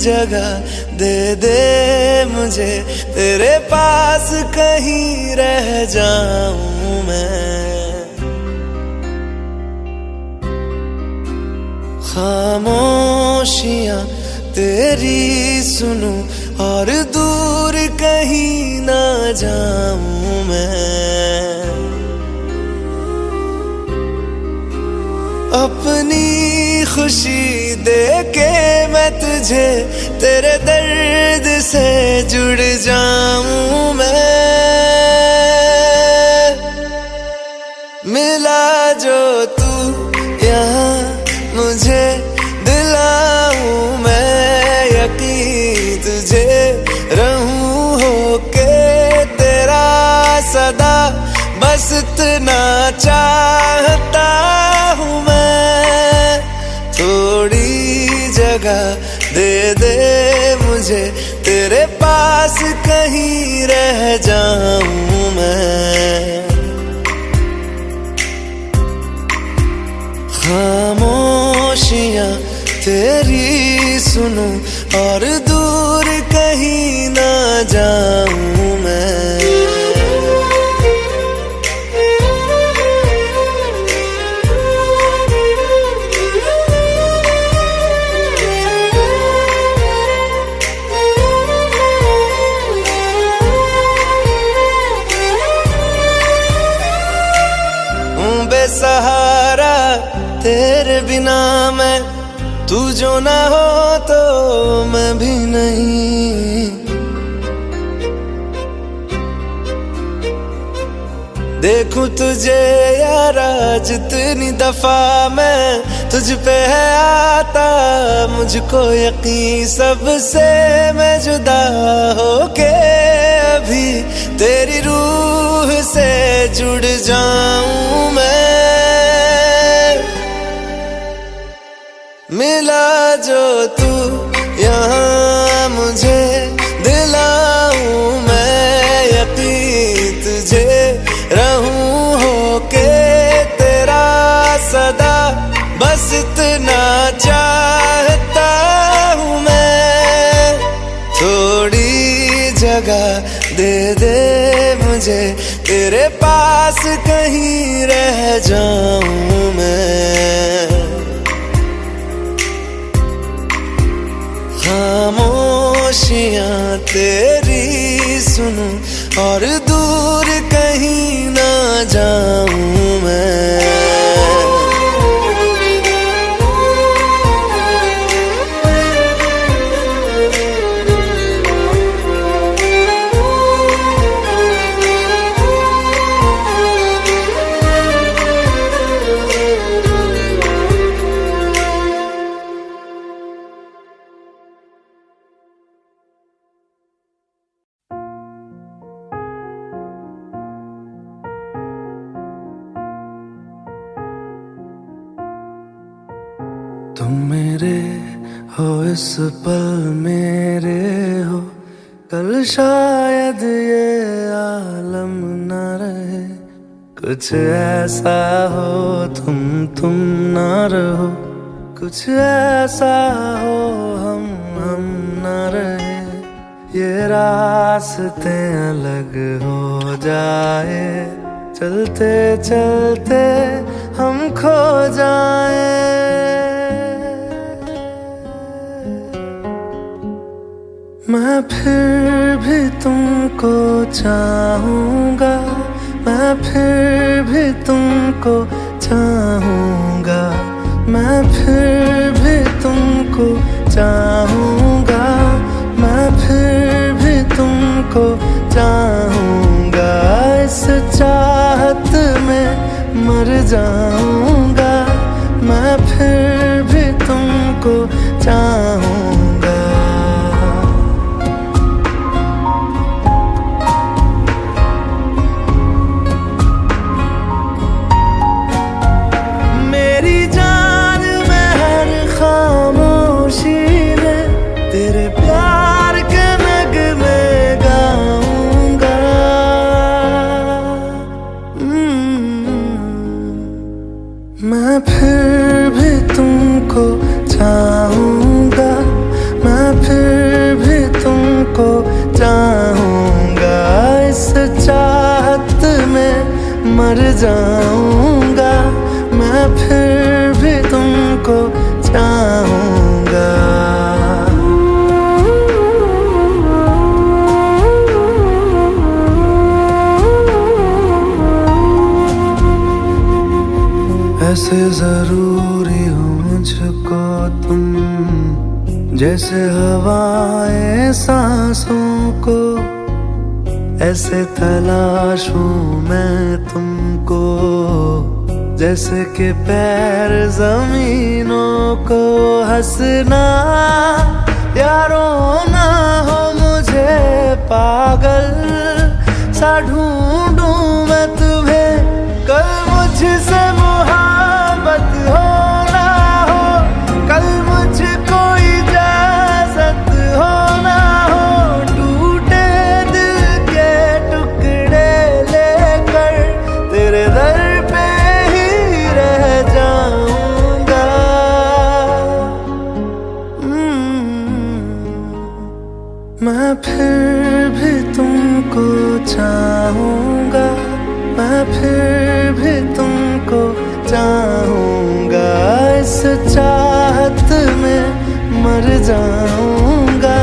जगह दे दे मुझे, तेरे पास कहीं रह जाऊं मैं। खामोशियां तेरी सुनूं और दूर कहीं ना जाऊं मैं। अपनी खुशी दे के मैं तुझे, तेरे दर्द से जुड़ जाऊं मैं। मिला जो तू यहाँ मुझे, दिलाऊं मैं यकीन तुझे, रहूं होके तेरा सदा, बस इतना चाहता हूँ मैं। थोड़ी जगह दे दे मुझे, तेरे पास कहीं रह जाऊं मैं। खामोशियां तेरी सुनूं और दूर कहीं ना जाऊं मैं। बेसहारा तेरे बिना मैं, तू जो ना हो तो मैं भी नहीं। देखूं तुझे यारा जितनी दफा मैं, तुझ पे है आता मुझको यकीन, सबसे मैं जुदा होके अभी तेरी रूह से जुड़ जाऊं मैं। मिला जो तू यहाँ मुझे, दिलाऊं मैं यकीन तुझे, रहूं होके तेरा सदा, बस इतना चाहता हूँ मैं। थोड़ी जगह दे दे मुझे, तेरे पास कहीं रह जाऊं मैं। खामोशियां तेरी सुनूं और दूर कहीं ना जाऊं मैं। तुम मेरे हो इस पल मेरे हो, कल शायद ये आलम न रहे। कुछ ऐसा हो तुम ना रहो, कुछ ऐसा हो हम ना रहे। ये रास्ते अलग हो जाए, चलते चलते हम खो जाए। मैं फिर भी तुमको चाहूँगा, मैं फिर भी तुमको चाहूँगा, मैं फिर भी तुमको चाहूँगा, मैं फिर भी तुमको चाहूँगा। इस चाहत में मर जाऊँगा, मैं फिर भी तुमको चाहूँगा। मैं फिर भी तुमको चाहूँगा, मैं फिर मर जाऊंगा, मैं फिर भी तुमको चाहूंगा। ऐसे जरूरी हो मुझको तुम, जैसे हवाएं सांसों को, ऐसे तलाशूं मैं तुमको, जैसे कि पैर जमीनों को। हंसना या रोना हो मुझे पागल सा ढूंढूं मैं तुम्हें, कल मुझसे मोहब्बत हो ना हो, कल मुझको इजाजत हो ना हो, टूटे दिल के टुकड़े लेकर तेरे दर पे ही रह जाऊंगा। मैं फिर भी तुमको चाहूंगा, मैं फिर भी तुमको चाहूंगा। इस चाहत में मर जाऊंगा,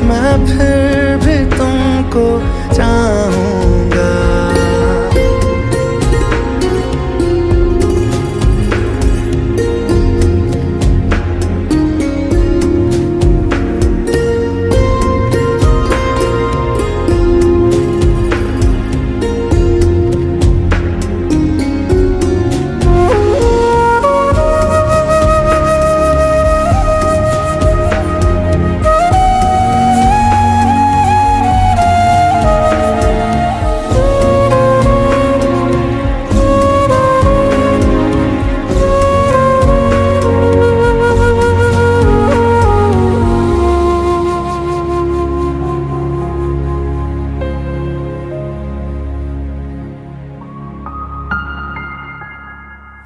मैं फिर भी तुमको चाहूंगा।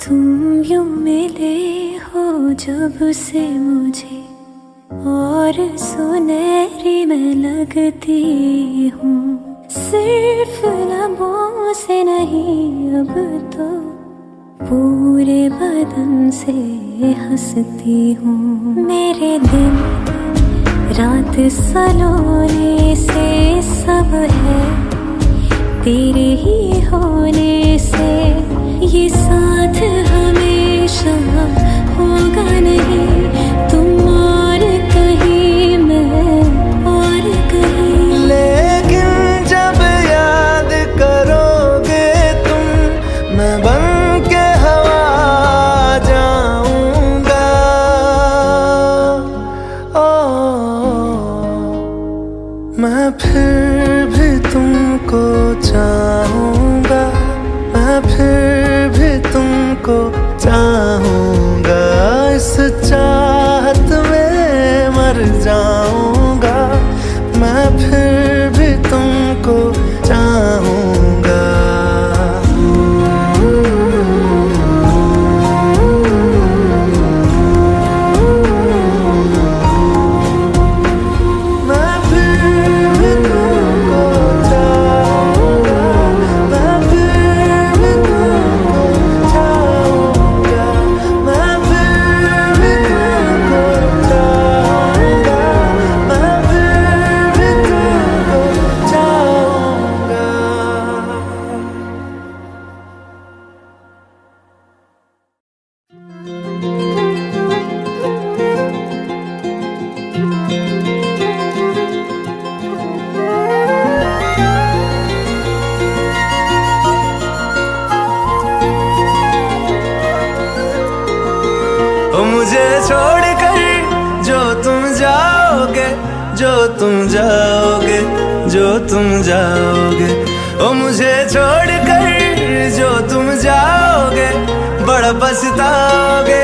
तुम यूं मिले हो जब से मुझे, और सुनहरी मैं लगती हूँ। सिर्फ लबों से नहीं अब तो पूरे बदन से हंसती हूँ। मेरे दिन रात सलोने से सब है तेरे ही होने से, ये साथ हमेशा होगा नहीं, तुम और कहीं मैं और कहीं। लेकिन जब याद करोगे तुम, मैं बन के हवा जाऊंगा। मैं फिर भी तुमको चाहूंगा, मैं फिर भी तुमको चाहूंगा। इस चाहत में मर जाऊंगा, मैं फिर भी तुमको चाहूंगा। मुझे छोड़कर जो तुम जाओगे, जो तुम जाओगे, जो तुम जाओगे, ओ मुझे छोड़कर जो तुम जाओगे, बड़ा पछताओगे,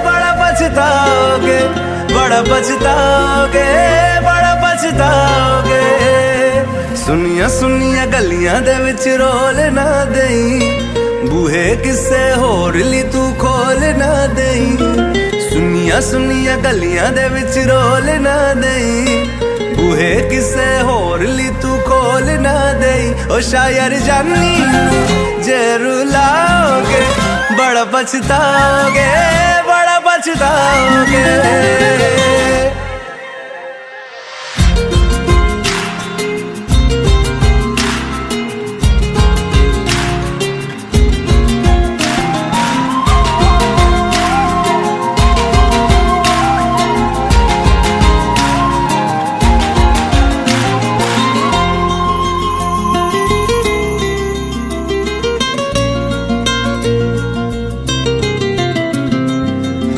बड़ा पछताओगे, बड़ा पछताओगे, बड़ा पछताओगे। सुनिया सुनिया गलियां दे विच रोल ना देई, बूहे किसे होर ली तू खोल ना देई। सुनिया सुनिया गलियां दे विच रोल ना देई, बूहे किसे होर ली तू खोल बोल ना दे ओ शायर जानी जे रुलाओगे बड़ा पछताओगे, बड़ा पछताओगे।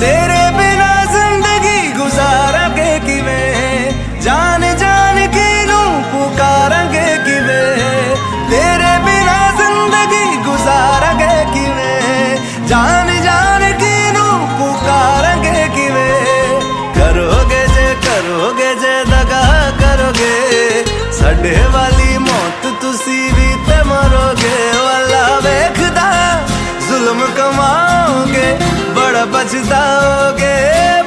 तेरे बिना जिंदगी गुजारांगे किवें, जान जान के नू पुकारांगे किवें। तेरे बिना जिंदगी गुजारांगे किवें, जान जान के नू पुकारांगे किवें। करोगे जे दगा करोगे, साडे वाली मौत तुसी भी ते मरोगे। वाला वेखदा जुल्म कमाओगे, बड़ा पछताओगे,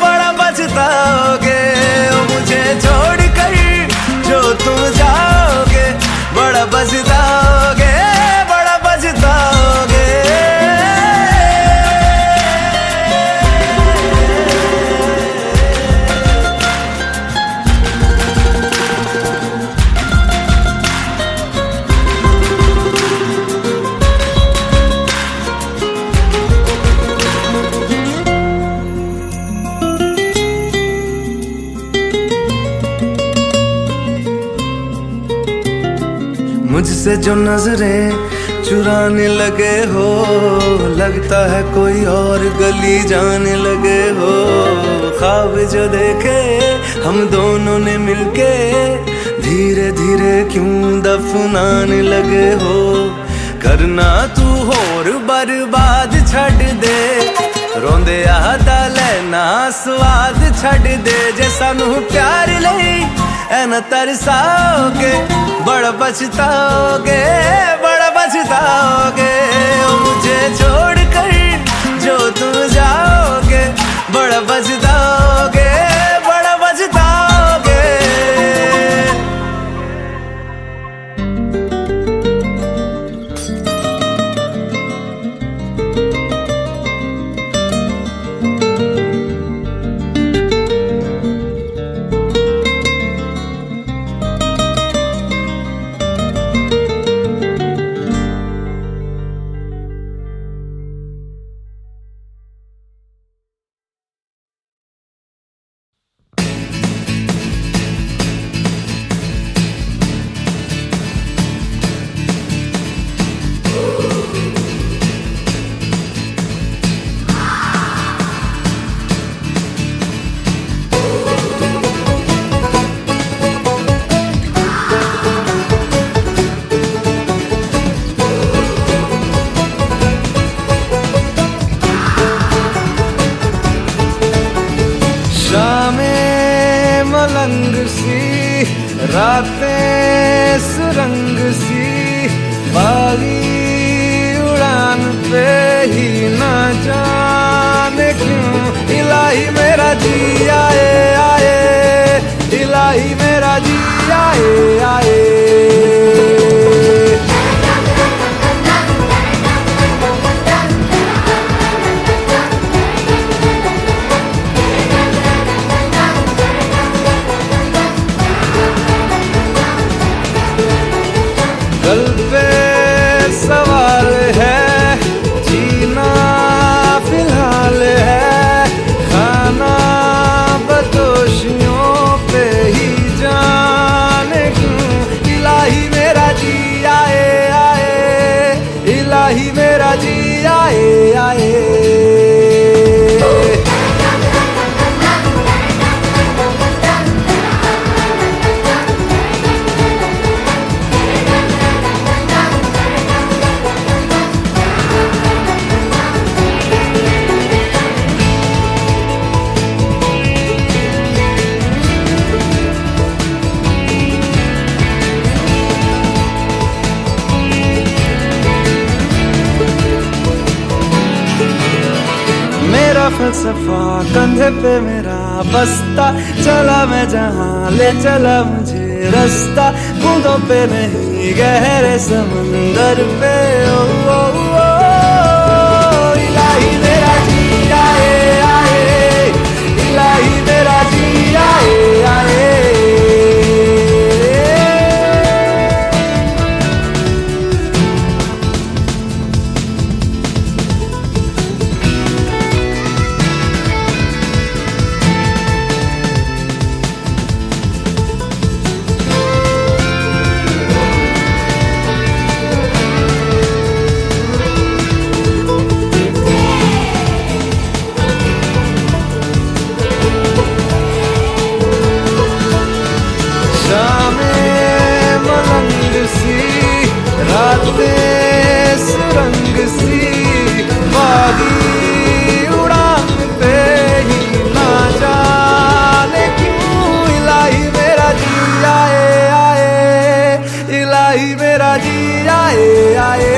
बड़ा पछताओगे। मुझे छोड़ कर जो तुम जाओगे, बड़ा पछताओगे, बड़ा पछताओगे। मुझसे जो नजरें चुराने लगे हो, लगता है कोई और गली जाने लगे हो। ख्वाब जो देखे हम दोनों ने मिलके, धीरे धीरे क्यों दफनाने लगे हो। करना तू होर बर्बाद छड़ दे, रोंदे आदा लेना स्वाद छड़ दे। जे सानू प्यार लई ऐन तरसाओगे, बड़ा पछताओगे, बड़ा पछताओगे। मुझे छोड़ कर जो तुम जाओगे, बड़ा पछताओगे, बड़ा पछताओगे। मलंग सी रातें सुरंग सी, बागी उड़ान पे ही ना जाने क्यों। इलाही मेरा जी आए आए, इलाही मेरा जी आए आए। कल पे सवाल है, जीना फिलहाल है। खाना बदोशियों पे ही जाने क्यों। इलाही मेरा जी आए आए, इलाही मेरा जी आए आए। फलसफा कंधे पे मेरा बस्ता, चला मैं जहाँ ले चला मुझे रास्ता बूंदों पे नहीं गहरे समंदर पे। ओ, ओ, ओ, इलाही मेरा जी आए आए, इलाही मेरा जी आए आए। रातें सुरंग सी बागी उड़ान पे ही ना जाने क्यों इलाही मेरा जी आए आए, इलाही मेरा जी आए आए।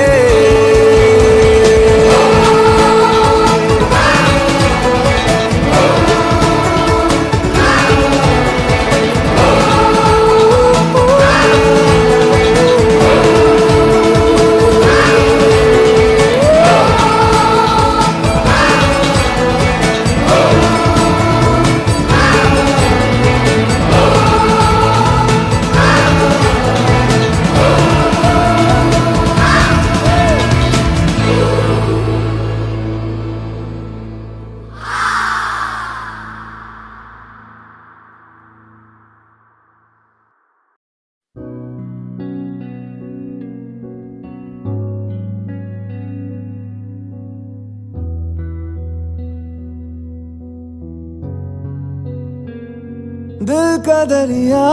दिल का दरिया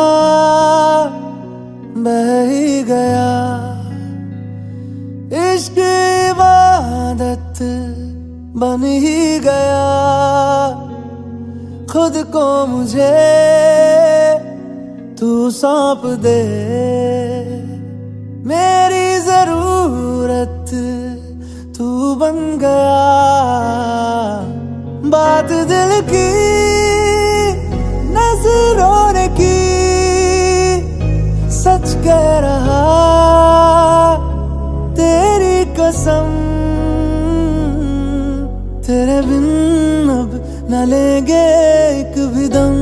बह ही गया, इश्क इबादत बन ही गया। खुद को मुझे तू सौंप दे, मेरी जरूरत तू बन गया। बात दिल की नजरों ने की, सच कह रहा तेरी कसम। तेरे बिन अब न लेंगे एक भी दम,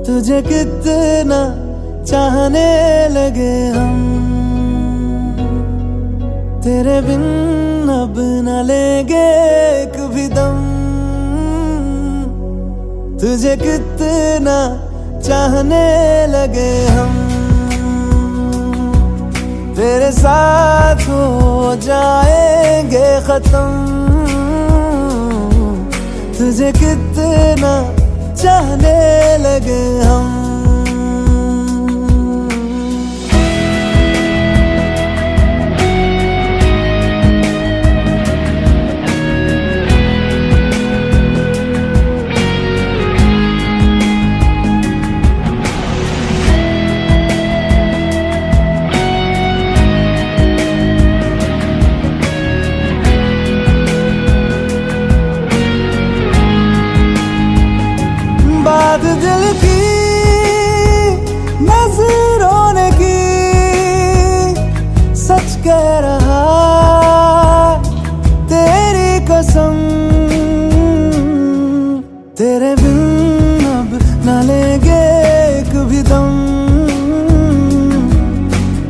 तुझे कितना चाहने लगे हम। तेरे बिन अब न लेंगे एक भी दम, तुझे कितना चाहने लगे हम। तेरे साथ हो जाएंगे खत्म, तुझे कितना चाहने लगे हम। बात दिल की नजरों ने की, सच कह रहा तेरी कसम। तेरे बिन अब न लेंगे एक भी दम,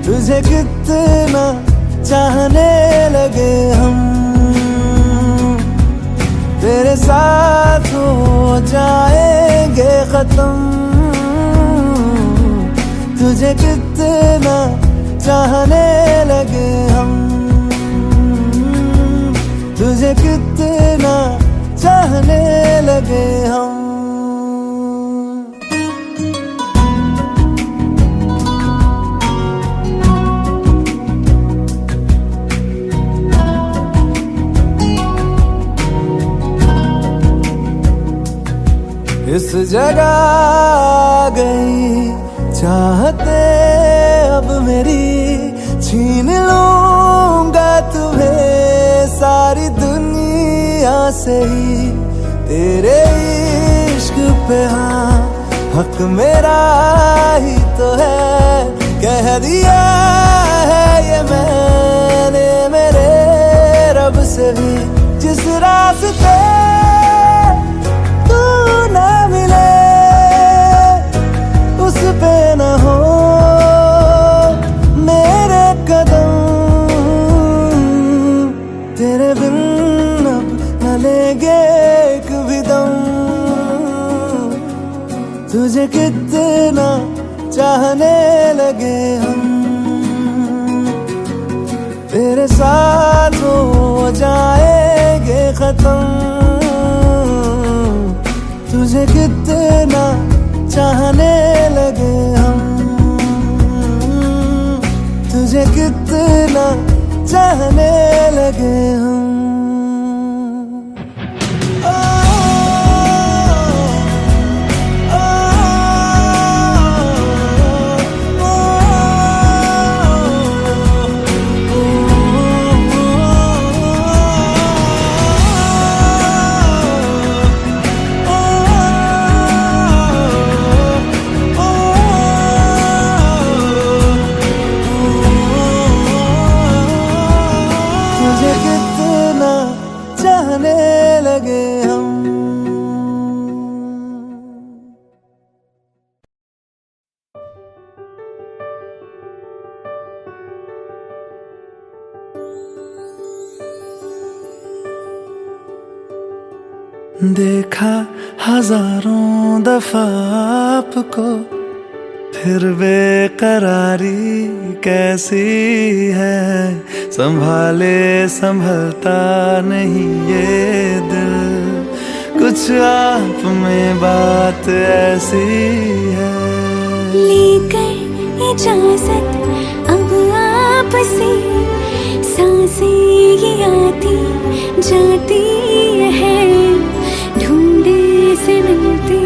तुझे कितना चाहने लगे हम। तेरे साथ हो जाएंगे खत्म, तुझे कितना चाहने लगे हम। तुझे कितना चाहने लगे हम। इस जगह आ गई चाहते अब मेरी, छीन लूंगा तुम्हें सारी दुनिया से ही। तेरे इश्क पे हाँ हक मेरा ही तो है, कह दिया है ये मैंने मेरे रब से भी। जिस रास्ते तू ना मिले उस पे न हो मेरे कदम, तेरे बिन अब न लेंगे एक भी दम। तुझे कितना चाहने लगे हम, तेरे साथ हो जाएंगे खत्म। तुझे कितना चाहने लगे हम, तुझे कितना चाहने लगे हम। चाहने लगे हम। देखा हजारों दफा आपको, फिर बेकरारी कैसी है। संभाले संभलता नहीं ये दिल, कुछ आप में बात ऐसी है। लेकर इजाजत अब आपसे, सांसें ये आती जाती है। ढूंढे से मिलते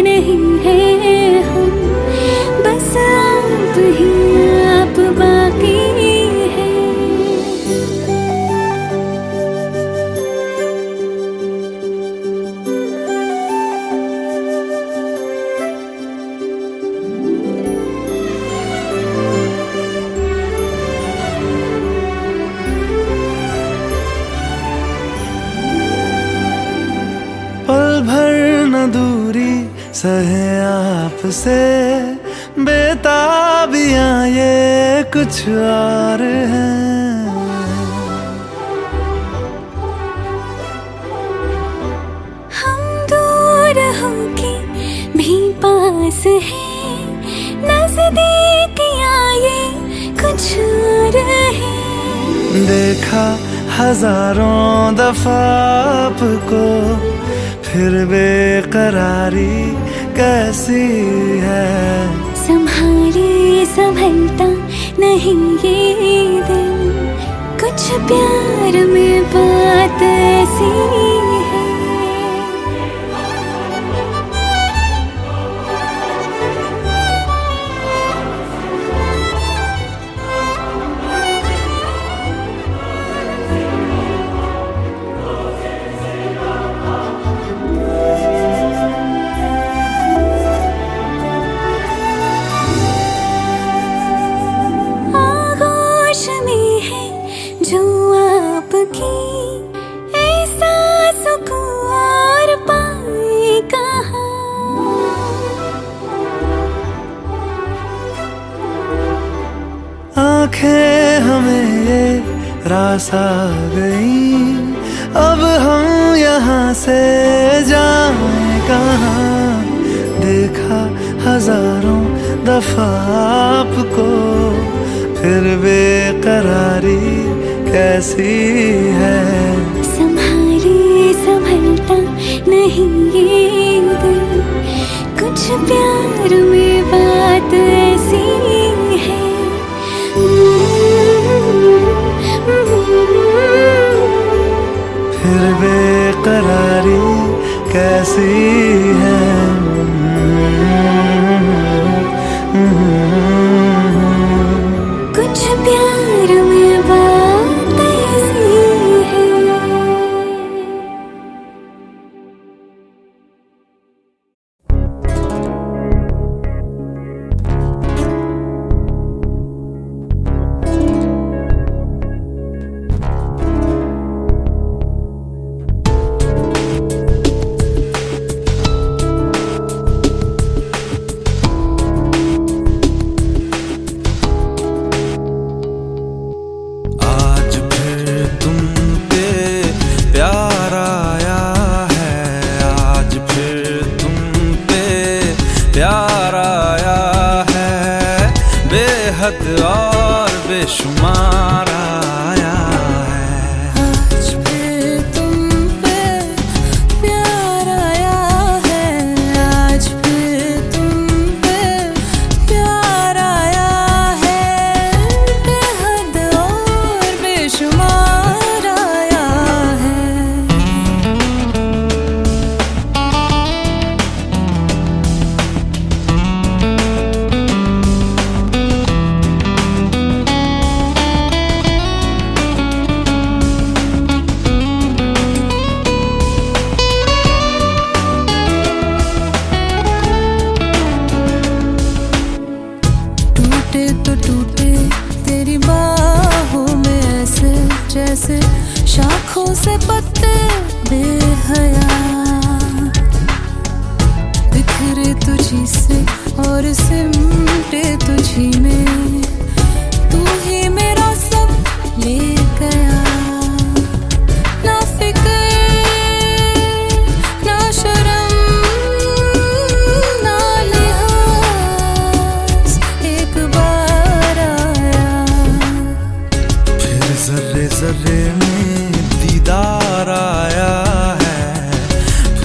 नहीं है हम, बस आप ही आप बाकी है। पल भर न दूरी सहे आपसे, बेताबियां ये कुछ और हैं। हम दूर होके भी पास हैं, नजदीकियां ये कुछ और हैं। देखा हजारों दफा आपको, फिर बेकरारी कैसी है। संभाले संभलता नहीं ये दिल, कुछ प्यार में बात ऐसी है। जो आपकी ऐसा सुकून और पाए कहाँ। आंखें हमें ये रास आ गई, अब हम यहाँ से जाएं कहाँ। देखा हजारों दफा आपको, फिर बेकरारी कैसी है। संभाले संभलता नहीं ये दिल, कुछ प्यार में बात ऐसी है। फिर बेकरारी कैसी है। कुछ प्यार में बात ऐसी है।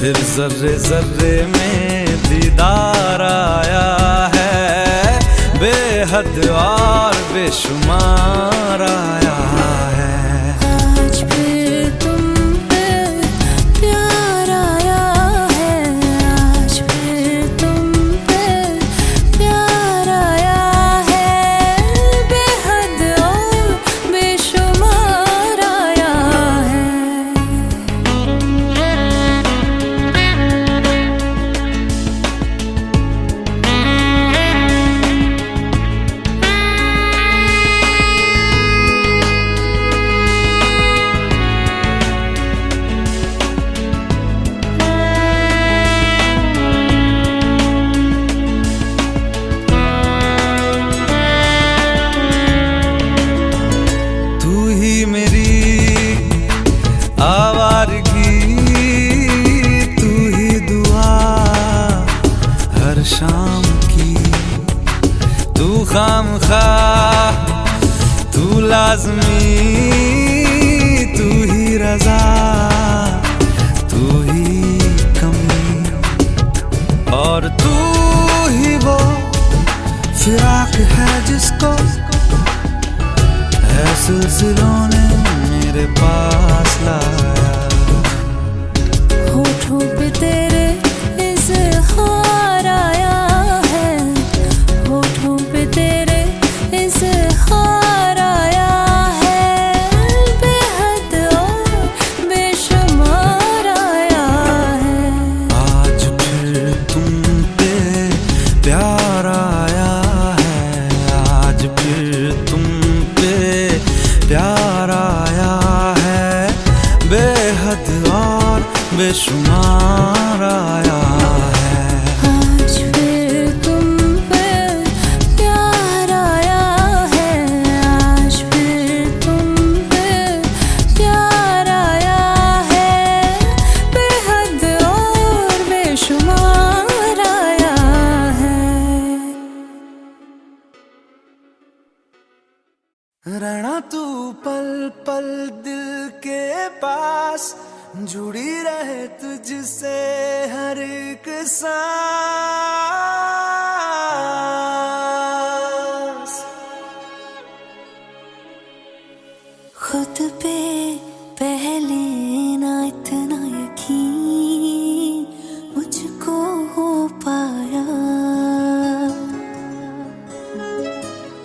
फिर जर्रे जर्रे में दीदार आया है, बेहद और बेशुमार आया है। आज फिर तुम पे प्यार आया है, आज फिर तुम पे प्यार आया है, बेहद और बेशुमार आया है। तू ही मेरी आवारगी, तू ही दुआ हर शाम की, तू खामखा तू लाज़मी, तू ही रज़ा तू ही कमी, और तू ही वो फिराक है जिसको है सिलसिलों ने मेरे पास लाया। होठों पे तेरे इज़हार आया है, होठों पे तेरे इज़हार आया है, बेहद और बेशुमार आया है। आज फिर तुम पे प्यार आया है, आज फिर तुम पे प्यार आया है, बेहद और बेशुमार आया है। आज फिर तुम पे प्यार आया है, आज फिर तुम पे प्यार आया है, बेहद और बेशुमार आया है। रहना तू पल पल दिल के पास, जुड़ी रहे तुझसे हर एक सांस। खुद पे पहले ना इतना यकीन मुझको हो पाया,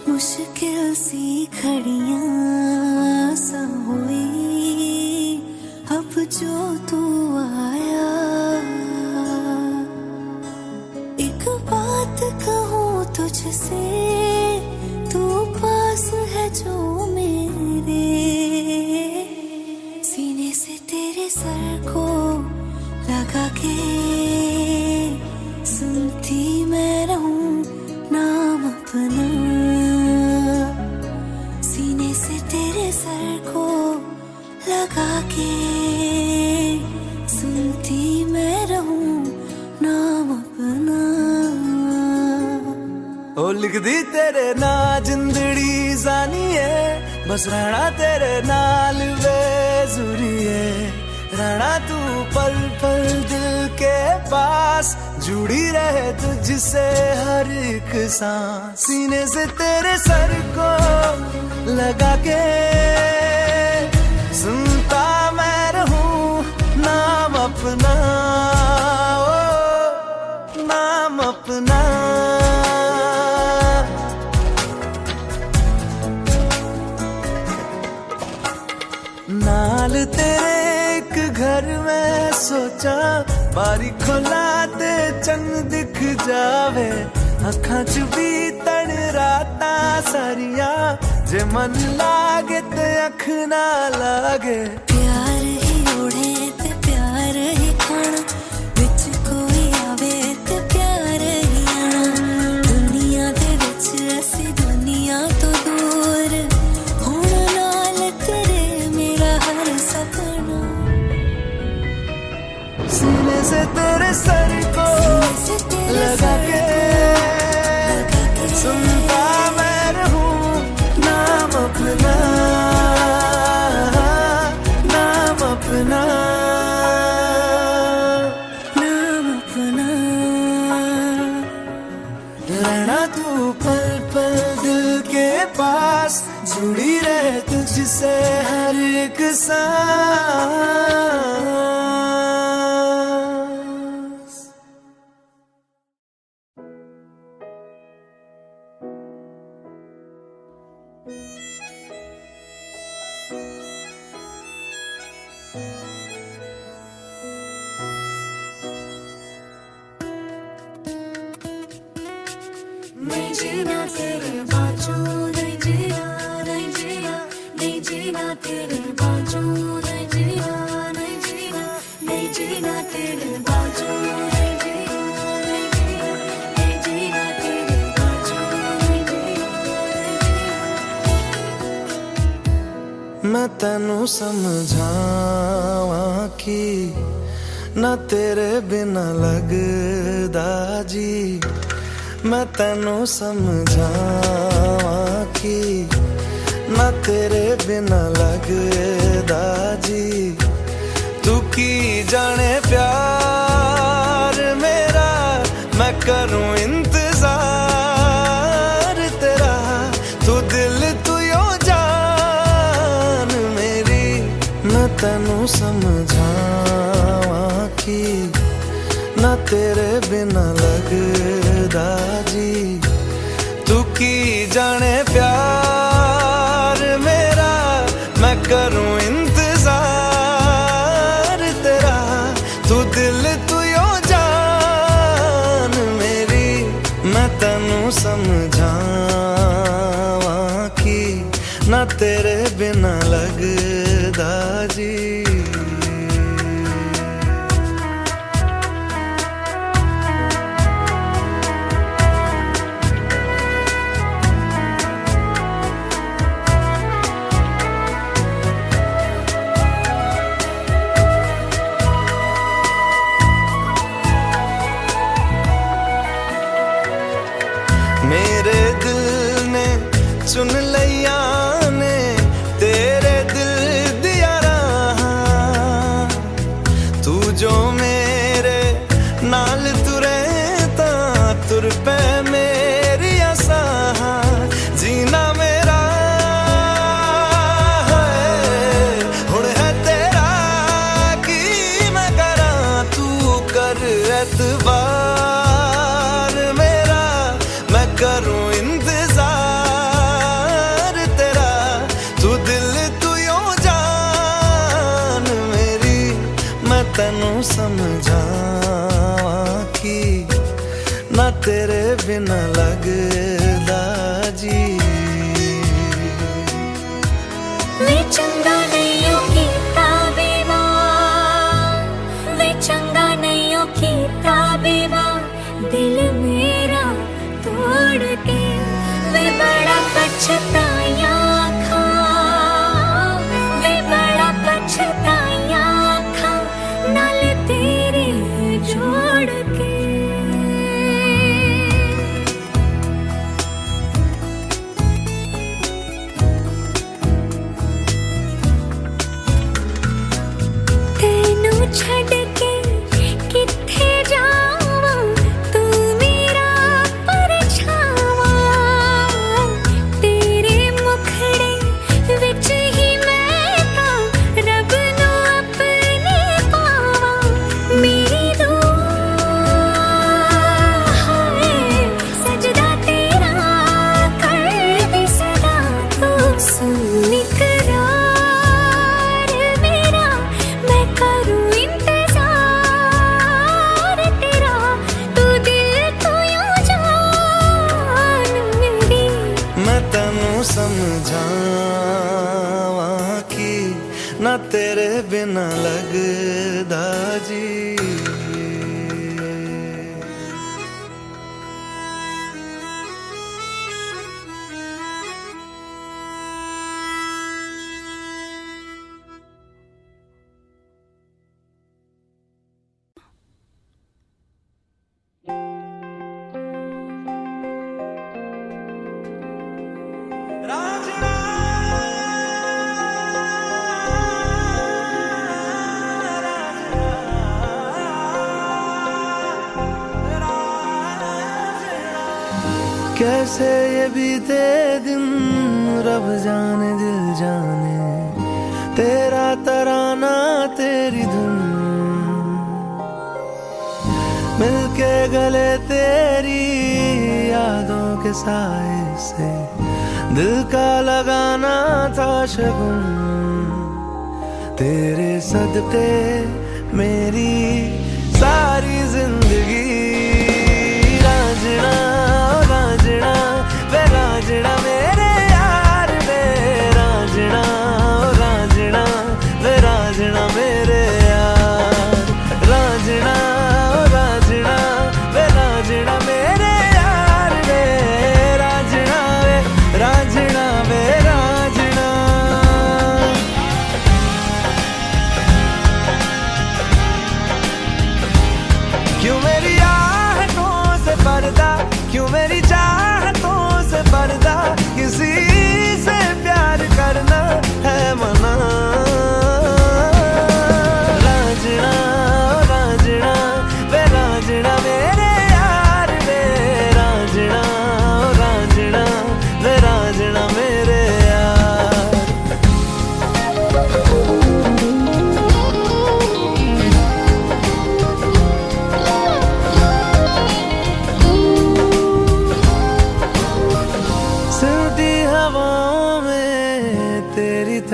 मुश्किल सी घड़ियां सा हुई अब जो तू आया। एक बात कहूँ तुझसे, तू पास है जो मेरे, सीने से तेरे सर को लगा के सुनती मैं रहूं नाम अपना, सीने से तेरे सर को लगा के सुनती मैं रहूं नाम अपना। ओ लिख दी तेरे ना जिंदड़ी जानी है, बस रहना तेरे नाल बेजुरी है। रहना तू पल पल दिल के पास, जुड़ी रहे तुझसे हर एक सांस, सीने से तेरे सर को लगा के सुनता मैं रहूं नाम अपना, ओ नाम अपना। नाल तेरे एक घर में सोचा, बारी खोला ते चंग दिख जावे, अखां च भी तन राता सारिया, जे मन लागे ते अख ना लागे। प्यार ही ओढ़े ते प्यार ही खाना, विच कोई आवे ते प्यार ही आना, दुनिया दे विच असी दुनिया तो दूर, हुण नाल तेरे मेरा हर सपना। सीने से तेरे सर को लगा के सुनता मैं रहूं नाम अपना, नाम अपना। नहीं जीना तेरे बाजू, नहीं जीना, नहीं जीना, नहीं जीना तेरे बाजू, नहीं जीना, नहीं जीना, नहीं जीना तेरे बाजू, नहीं जीना, नहीं जीना, नहीं जीना तेरे बाजू, नहीं जीना, नहीं जीना। मैं तेनू समझावां कि ना तेरे बिना लगदा जी, मैं तेनू समझावां कि ना तेरे बिना लगदा जी। तू की जाने प्यार मेरा, मैं करूं इंतजार तेरा। तू दिल तू यो जान मेरी, मैं तेनू समझावां कि ना तेरे बिना लगदा जी। तू की जाने प्यार मेरा, मैं करूं इंतजार तेरा। तू दिल तू यो जान मेरी, मैं तेनू समझावां कि ना तेरे बिना लगदा जी। मेरे दिल ने चुन लिया ने तेरे दिल दिया रहा। तू जो मेरे नाल तुरे ता तुर पे मेरी आसा। जीना मेरा है हुण है तेरा की मैं करा। तू कर एतबार मेरा, मैं करूं इंतजार तेरा। तू दिल तू यो जान मेरी, मैं तेनू समझावां कि ना तेरे बिना लगदा जी। वे चंगा नहीं हो कीता बेवार, वे चंगा नहीं हो कीता बेवार। दिल मेरा तोड़ के वे बड़ा पछताया खा, वे बड़ा पछताया खा नाल तेरे जोड़ के। तेनू छड़ के किथे जावां, तू मेरा परछावा। तेरे मुखड़े विच ही मैं तां रब नू अपने पावां। मेरी दुआ है सजदा तेरा करदी सदा। तू सुन इकरार मेरा, मैं करूं इंतजार तेरा। तू दिल तू यो जान मेरी, मैं तेनू समझावां कि ना तेरे बिना लगदा जी। कैसे ये बीते दिन रब जाने दिल जाने, तेरा तराना तेरी धुन मिलके गले तेरी यादों के साए से। दिल का लगाना था शगुन, तेरे सदके मेरी सारी जिंदगी रांझना रांझना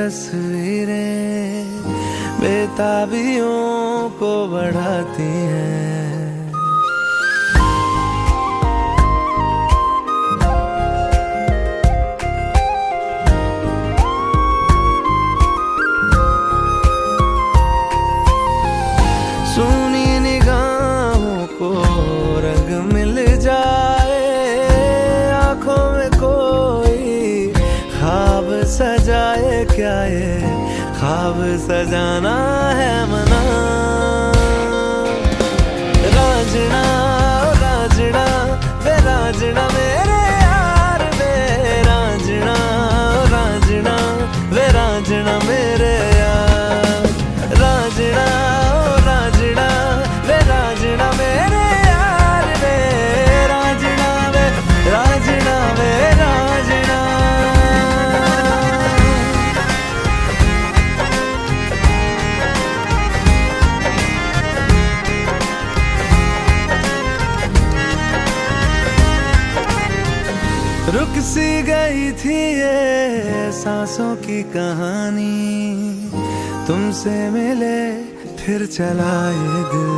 तस्वीरें बेताबियों को बढ़ाती हैं। सुनी निगाहों को रंग मिल जाए, आंखों में कोई ख्वाब सजाए, क्या ये ख्वाब सजाना है मना। राजना ओ राजना वे राजना मेरे यार वे राजना ओ राजना वे राजना मेरे यार। राजना ओ राजना वे राजना मेरे यार वे राजना वे राजना वे राजना। रुक सी गई थी ये सांसों की कहानी, तुमसे मिले फिर चला ये दिल।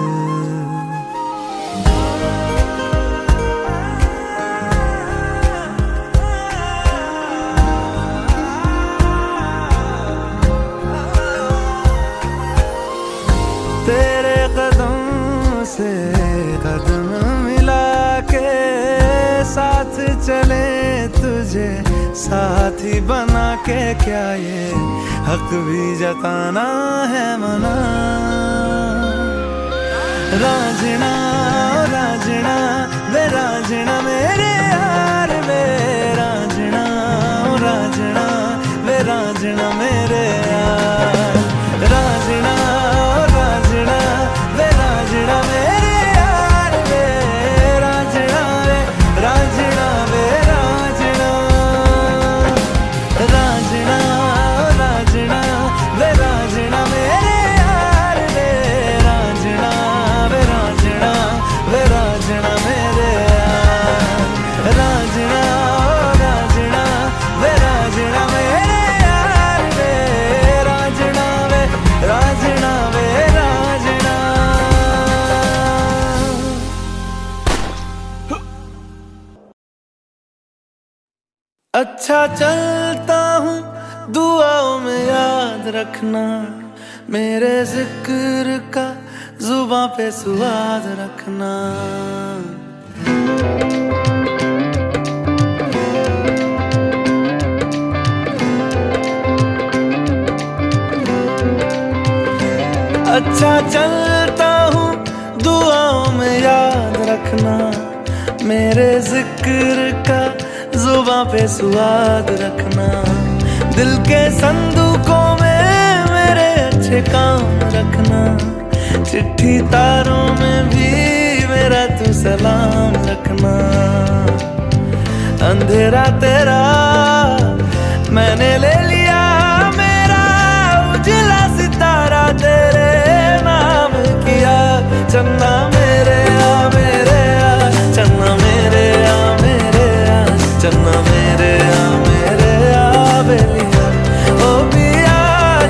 तेरे कदम से कदम मिला के साथ चले, तुझे साथी बना के, क्या ये हक भी जताना है मना। राजना ओ राजना वे राजना मेरे यार वे राजना ओ राजना वे राजना मेरे यार। राजना ओ राजना वे राजना मेरे यार वे राजना वे राजना वे राजना। राजना ओ राजना वे राजना मेरे यार वे राजना वे राजना वे राजना मेरे यार। राजना ओ राजना वे राजना मेरे यार वे राजना वे राजना वे राजना। अच्छा चलता हूँ दुआओं में याद रखना, मेरे जिक्र का जुबां पे स्वाद रखना। अच्छा चलता हूँ दुआओं में याद रखना, मेरे जिक्र का जुबां पे स्वाद रखना। दिल के संदूकों में मेरे अच्छे काम रखना, चिट्ठी तारों में भी मेरा तू सलाम रखना। अंधेरा तेरा मैंने ले लिया, मेरा उजला सितारा तेरे नाम किया। चन्ना मेरे आ मेरे आ चन्ना मेरे आ मेरे आ चन्ना मेरे आ मेरे आ बेलिया ओ पिया।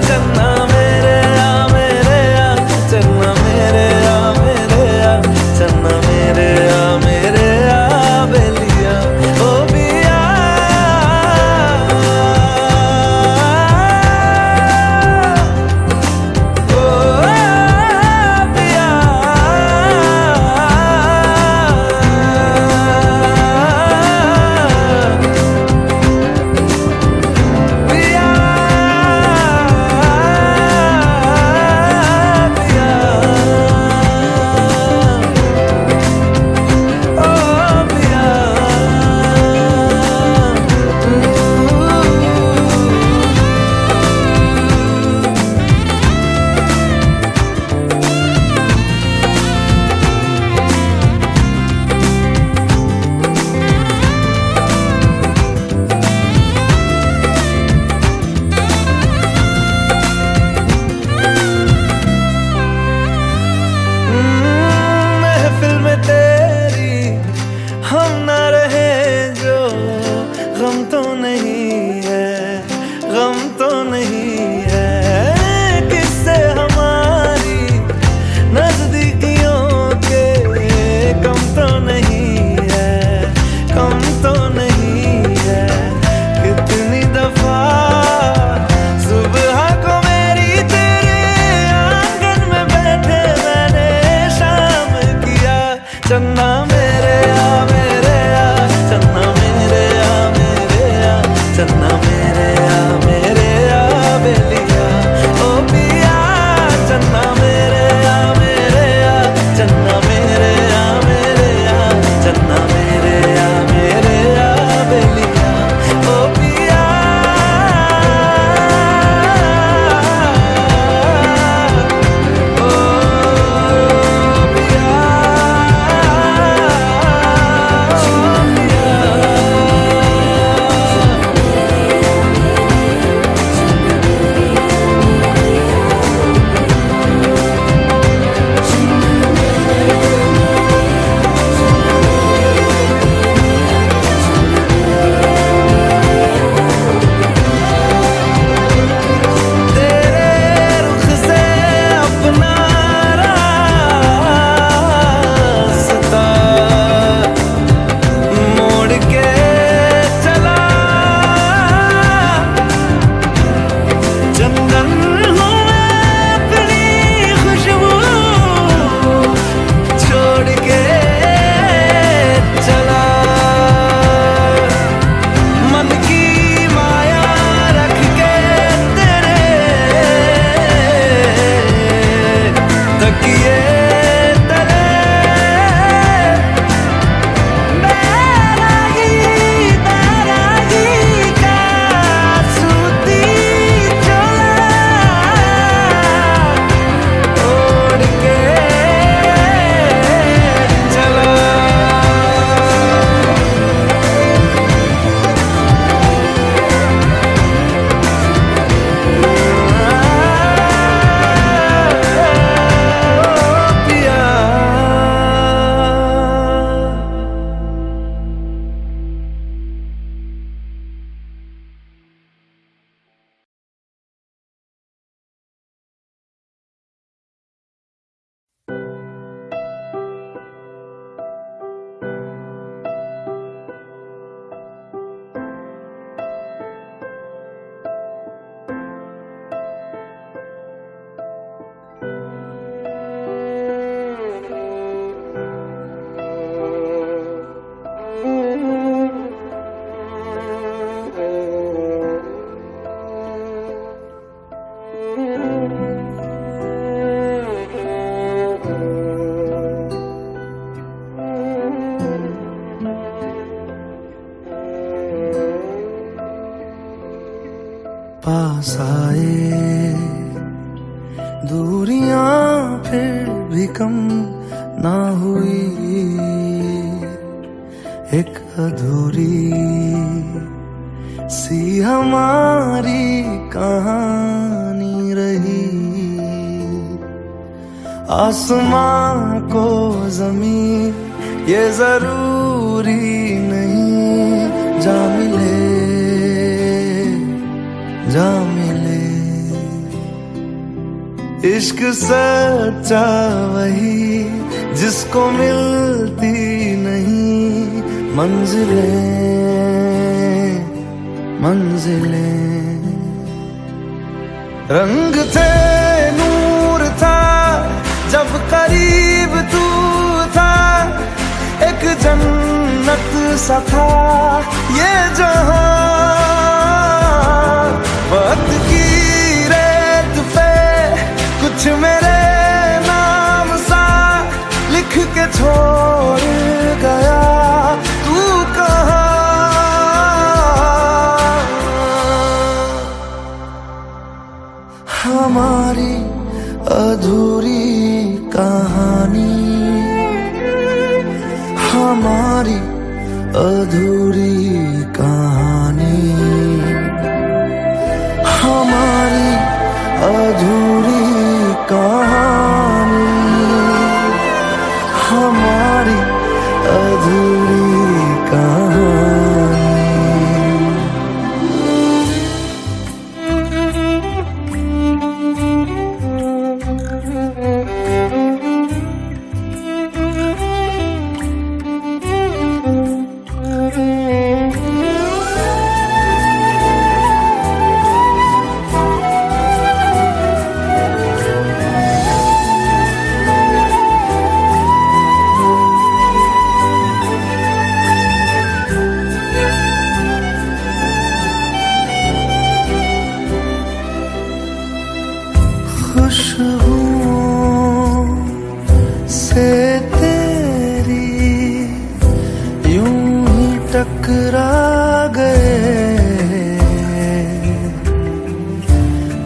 चन्ना मेरे आ मेरे आ चन्ना मेरे आ मेरे आ चन्ना मेरे आ मेरे आ बेलिया ओ पिया। पास आए, दूरियां फिर भी कम ना हुई, एक अधूरी सी हमारी कहानी रही। आसमां को जमीन ये जरूरी नहीं, जा मिले जा मिले। इश्क सच्चा वही जिसको मिलती नहीं मंजिलें मंजिलें। रंग थे नूर था जब करीब तू था, एक जन्नत सा था ये जहां। वक्त की रेत पे कुछ मेरे नाम सा लिख के छोड़ गया, तू कहाँ। हमारी अधूरी कहानी, हमारी अधूरी कहानी, हमारी अधूरी कहानी, हमारी अधूरी कहानी। खुशबुओं से तेरी यूं ही टकरा गए,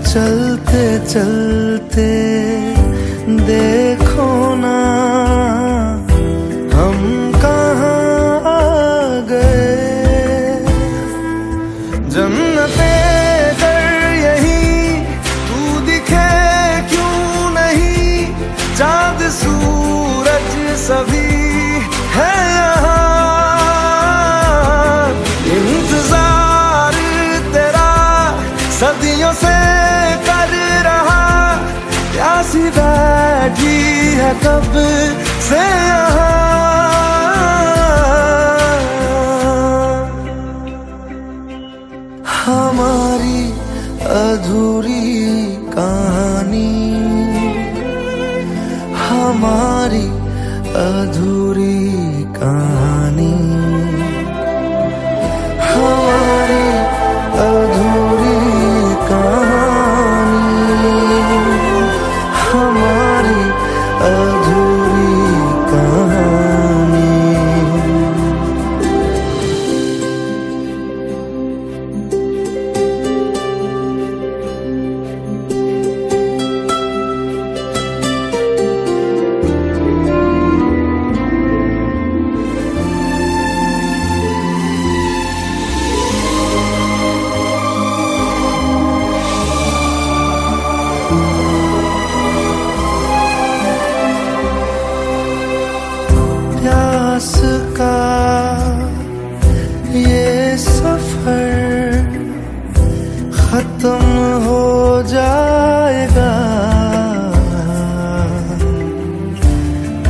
चलते चलते देखो ना हम कहाँ आ गए। जन्नते चाँद सूरज सभी है यहाँ, इंतजार तेरा सदियों से कर रहा, प्यासी बैठी है कब से यहाँ। हमारी अधूरी कहानी, हमारी अधूरी कहानी, हमारी अधूरी कहानी, हमारी अधूरी कहानी। प्यास का ये सफर खत्म हो जाएगा,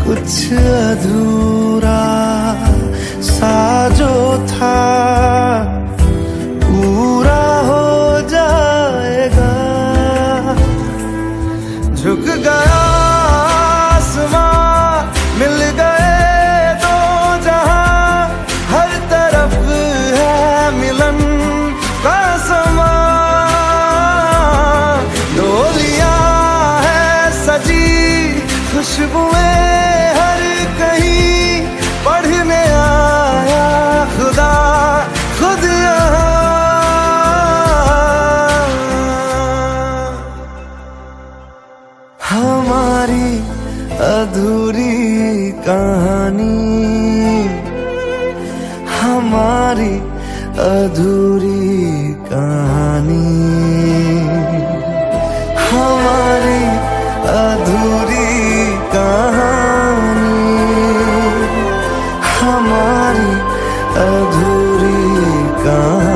कुछ अधूरा सा जो था पूरा हो जाएगा। झुक गया आसमां, मिल गए दो जहां, हर तरफ है मिलन का समा। डोलियां है सजी खुशबुएं हर कहीं, पढ़ने आया खुदा कहानी, हमारी अधूरी कहानी, हमारी अधूरी कहानी, हमारी अधूरी कहानी।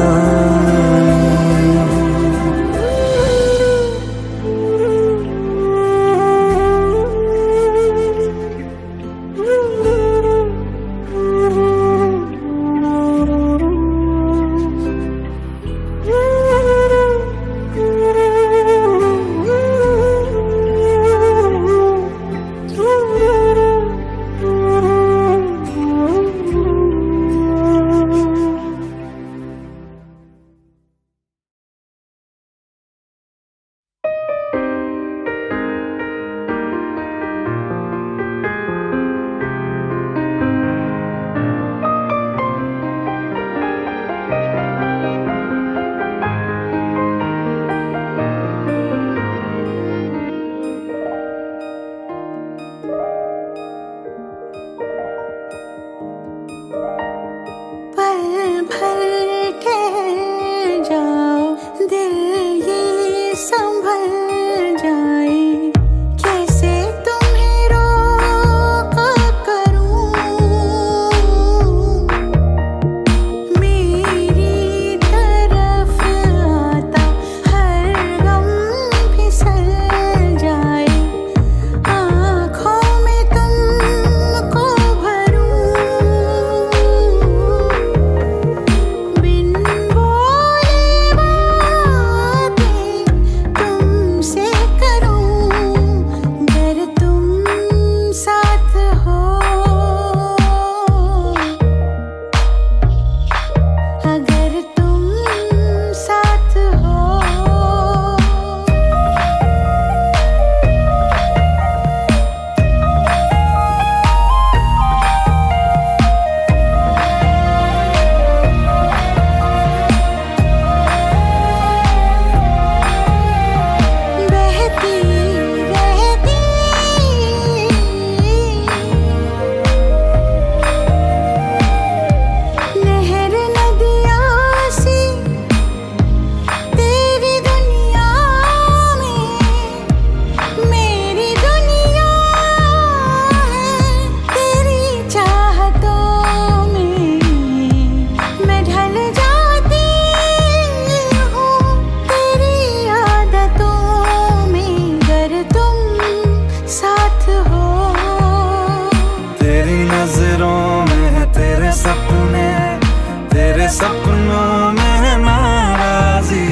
सपनों में नाराजी,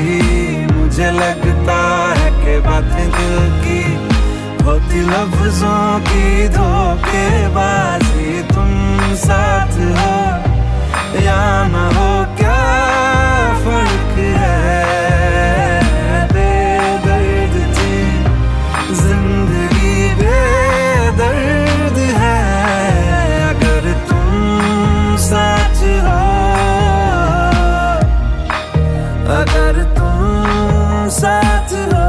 मुझे लगता है कि बातें दिल की होती लफ्जों की धोखेबाजी। तुम साथ हो या न हो क्या फर्क है, बेदर्द थी जिंदगी बेदर्द है। अगर तुम साथ हो, अगर तुम साथ हो।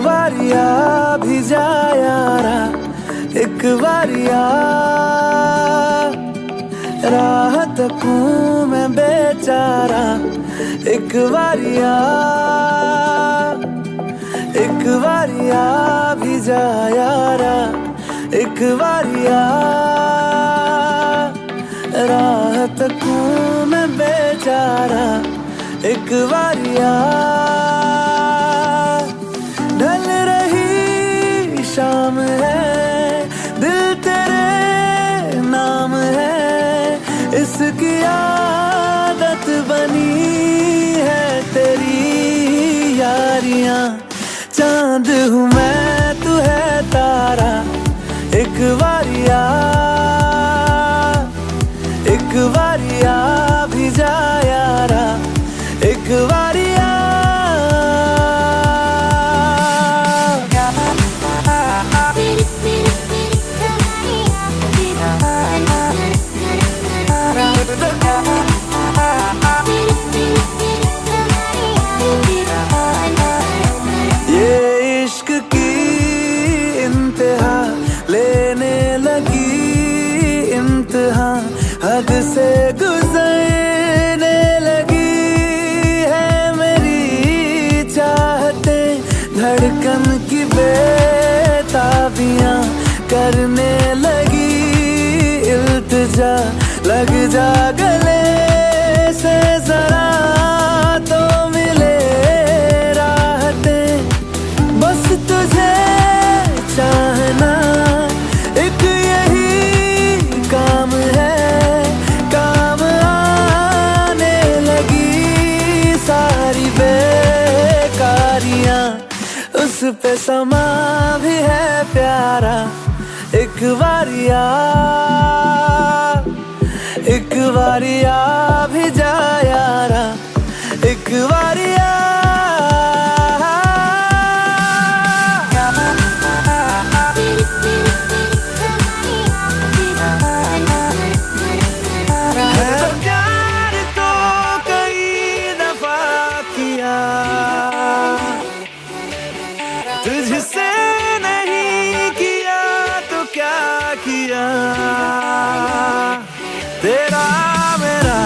बारिया भी जा यारा, एक बारिया राह तकूं मैं बेचारा, एक बारिया भी जा यारा, एक बारिया राह तकूं मैं बेचारा, एक बारिया ढल रही शाम है, दिल तेरे नाम है, इसकी आदत बनी है तेरी यारियां। चांद हूँ मैं तू है तारा, एक बारिया भी जा यारा, एक बारिया ये इश्क की इंतहा लेने लगी, इंतहा हद से गुजरने लगी है मेरी चाहते, धड़कन की बेताबियां करने लगी, इल्तिजा लग जा गले से जरा तो मिले राहतें, बस तुझे चाहना एक यही काम है, काम आने लगी सारी बेकारियां, उस पे समा भी है प्यारा, एक बारिया भी जा यारा, एक बारिया तुझसे नहीं किया तो क्या किया, तेरा मेरा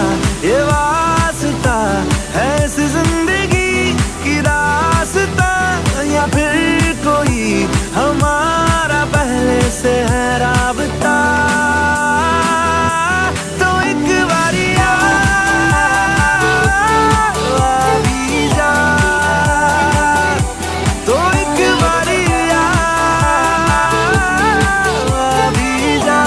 ये वास्ता है इस जिंदगी की दास्ता, या फिर कोई हमारा पहले से है राबता, तो एक बारिया भी जा, तो एक बारिया भी जा।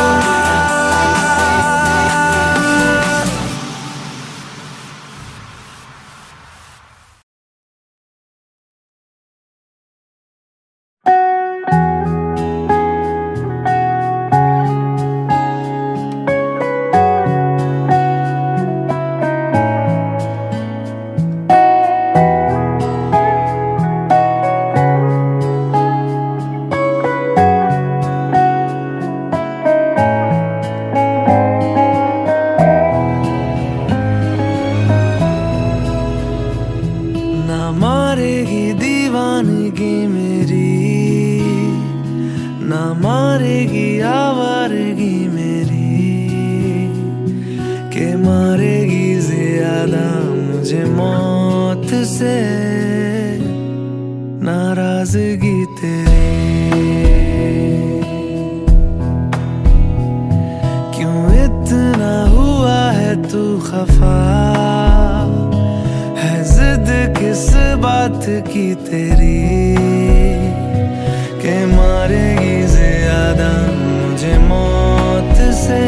ना मारेगी दीवानगी मेरी, ना मारेगी आवारगी मेरी, के मारेगी ज्यादा मुझे मौत से नाराजगी तेरी, क्यों इतना हुआ है तू खफा, है जिद किस बात की तेरी, के मारेगी ज्यादा मुझे मौत से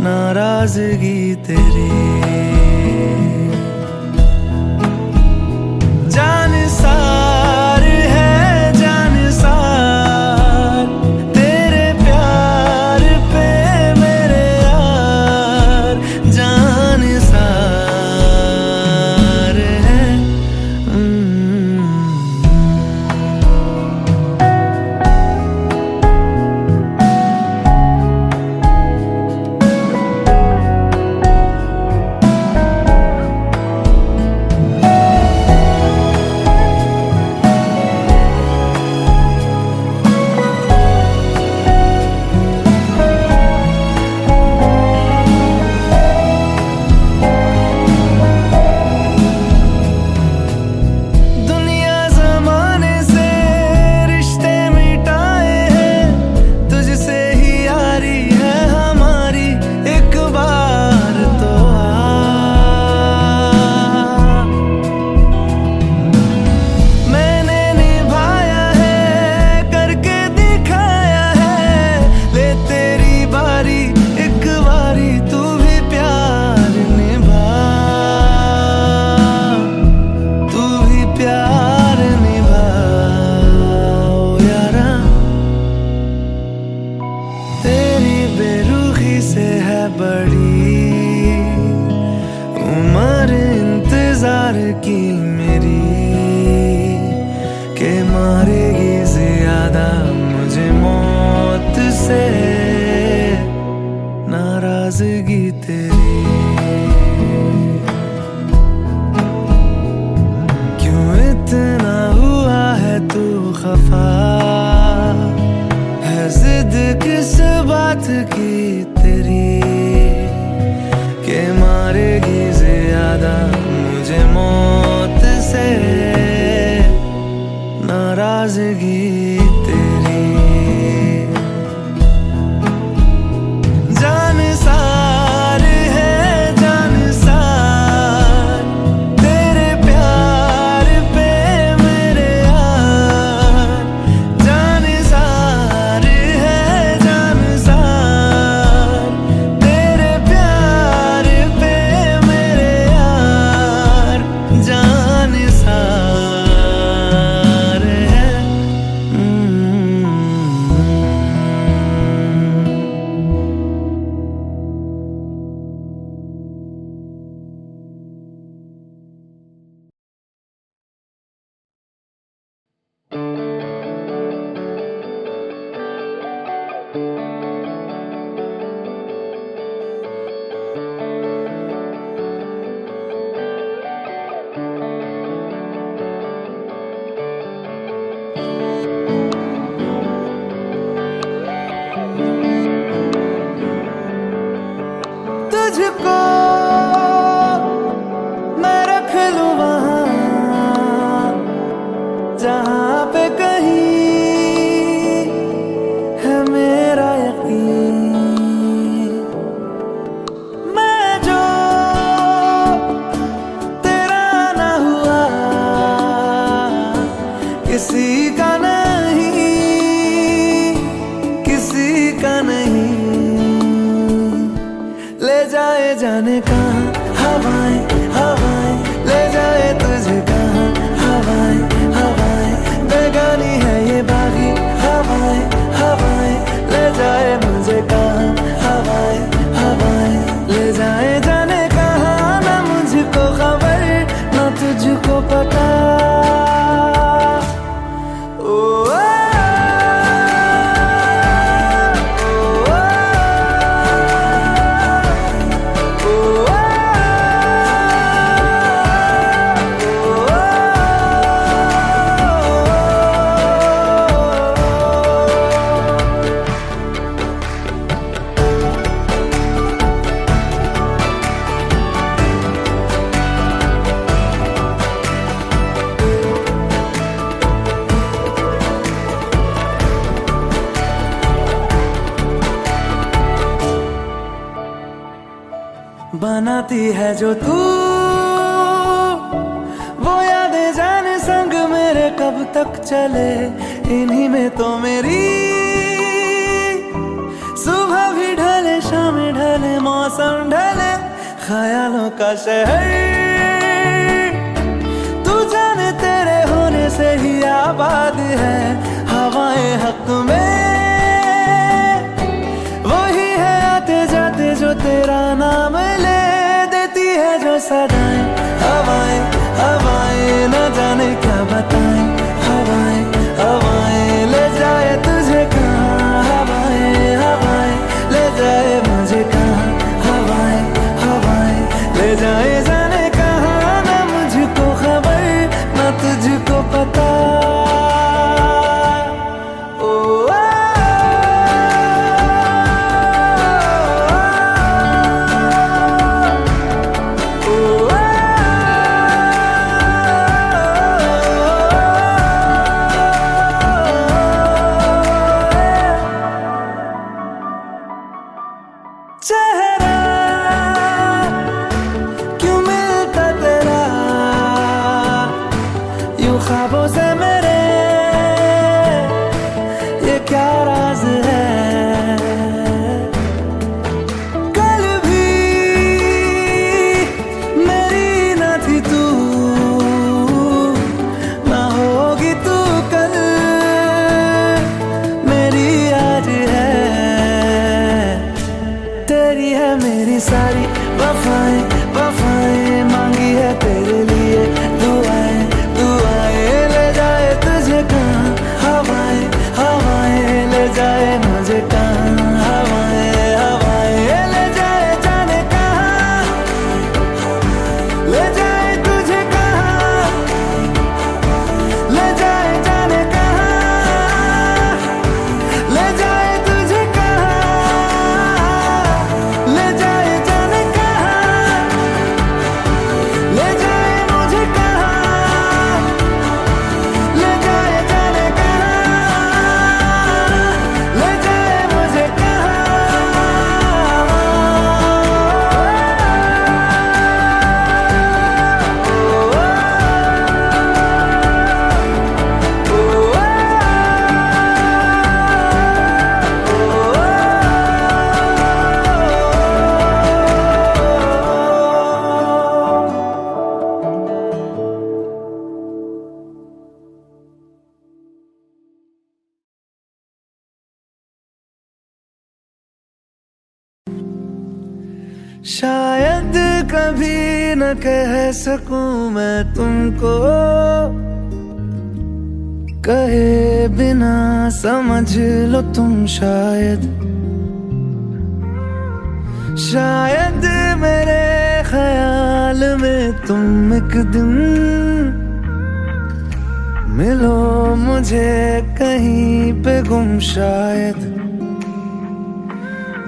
नाराजगी तेरी। जान सार है जान सार तेरे प्यार पे मेरे यार, जान सार है प्यार की मेरी के मारेगी ज्यादा मुझे मौत से नाराजगी तेरी। क्यों इतना हुआ है तू खफा, है जिद किस बात की तेरी के मारेगी ज्यादा मुझे मौत से नाराजगी तेरी। जान सार है जान सार तेरे प्यार पे मेरे यार, जान सार है जान सार तेरे प्यार पे मेरे यार, जान सार है। तुझको मैं रख लूं वहां जहां पे कहीं है मेरा यकीन। मैं जो तेरा ना हुआ किसी का नहीं, किसी का नहीं। ले जाए जाने कहाँ हवाएं हवाएं, ले जाए तुझे कहाँ हवाएं हवाएं, बेगानी है ये बागी हवाएं हवाएं, ले जाए मुझे कहाँ हवाएं हवाएं, ले जाए जाने कहाँ ना मुझको खबर ना तुझको पता। ओ बनाती है जो तू वो यादें जाने संग मेरे कब तक चले, इन्हीं में तो मेरी सुबह भी ढले शाम ढले मौसम ढले, ख्यालों का शहर तू जाने तेरे होने से ही आबाद है। हवाएं हक में वही है आते जाते जो तेरा नाम ले देती है जो सदाएं। हवाएं हवाएं न जाने क्या बताएं, हवाएं हवाएं ले जाए तुझे कहाँ, हवाएं हवाएं ले जाए मुझे कहाँ, हवाएं हवाएं ले जाए जाने कहाँ ना मुझको खबर ना तुझको पता। चेहरा क्यों शायद कभी न कह सकूं मैं तुमको, कहे बिना समझ लो तुम शायद। शायद मेरे ख्याल में तुम एक दिन मिलो मुझे कहीं पे गुम शायद।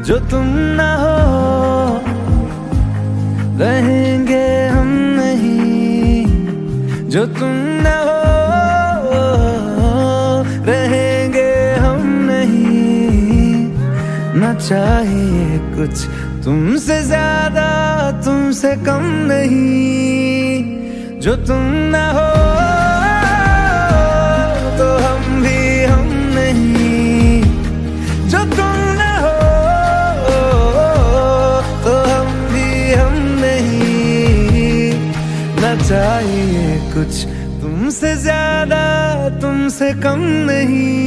जो तुम ना हो रहेंगे हम नहीं, जो तुम ना हो रहेंगे हम नहीं। ना चाहिए कुछ तुमसे ज्यादा तुमसे कम नहीं। जो तुम ना हो तो हम भी हम नहीं, जो तुम ना हो तो हम भी हम नहीं। ना चाहिए कुछ तुमसे ज्यादा तुमसे कम नहीं।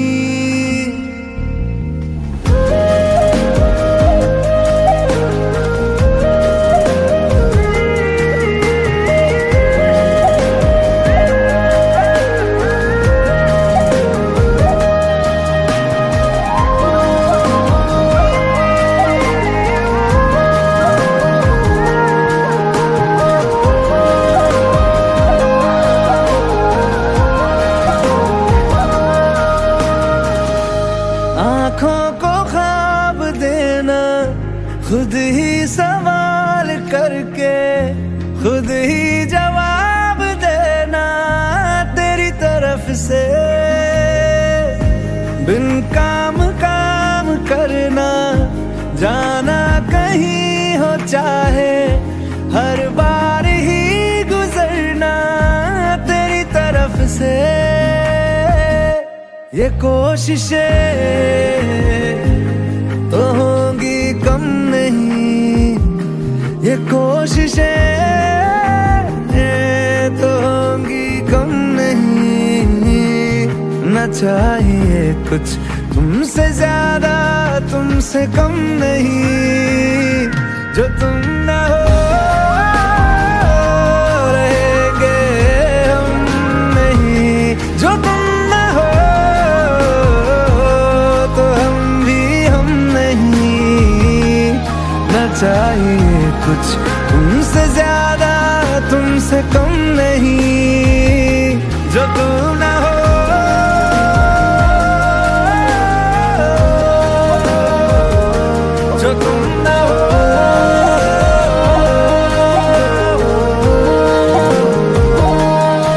आँखों को ख्वाब देना खुद ही सवाल करके, खुद ही जवाब देना तेरी तरफ से। बिन काम काम करना जाना कहीं हो चाहे, हर बार ही गुजरना तेरी तरफ से। ये कोशिशें तो होंगी कम नहीं, ये कोशिशें तो होंगी कम नहीं। न चाहिए कुछ तुमसे ज्यादा तुमसे कम नहीं। जो तुम ना हो रहेंगे हम नहीं, जो तुम ना हो तो हम भी हम नहीं। न चाहिए कुछ तुमसे ज्यादा तुमसे कम नहीं। जो तुम ना हो जो तुम ना हो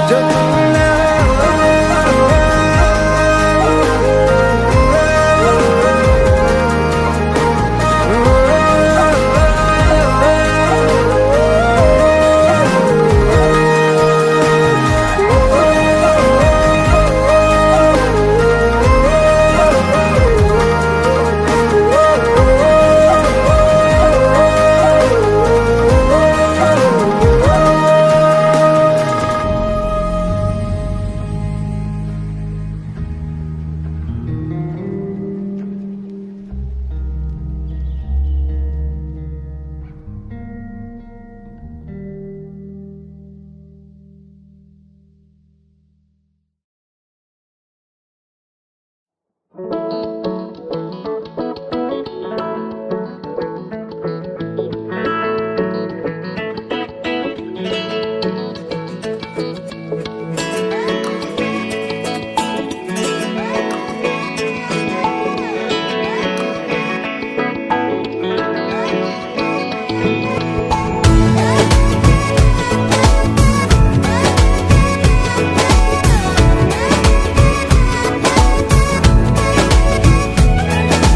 जो तुम ना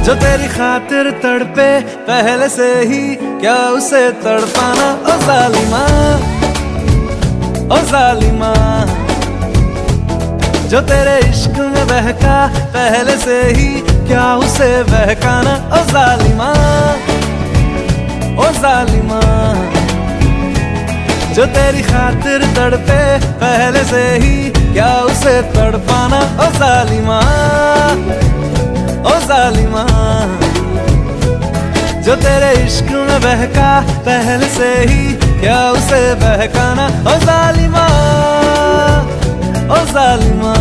जो तेरी खातिर तड़पे पहले से ही क्या उसे तड़पाना। ओ जालिमा ओ जालिमा, जो तेरे इश्क में बहका पहले से ही क्या उसे बहकाना। ओ जालिमा ओ जालिमा, जो तेरी खातिर तड़पे पहले से ही क्या उसे तड़पाना। ओ जालिमा ओ जालिमा, जो तेरे इश्क में बहका पहले से ही, क्या उसे बहकाना। ओ जालिमा, ओ जालिमा,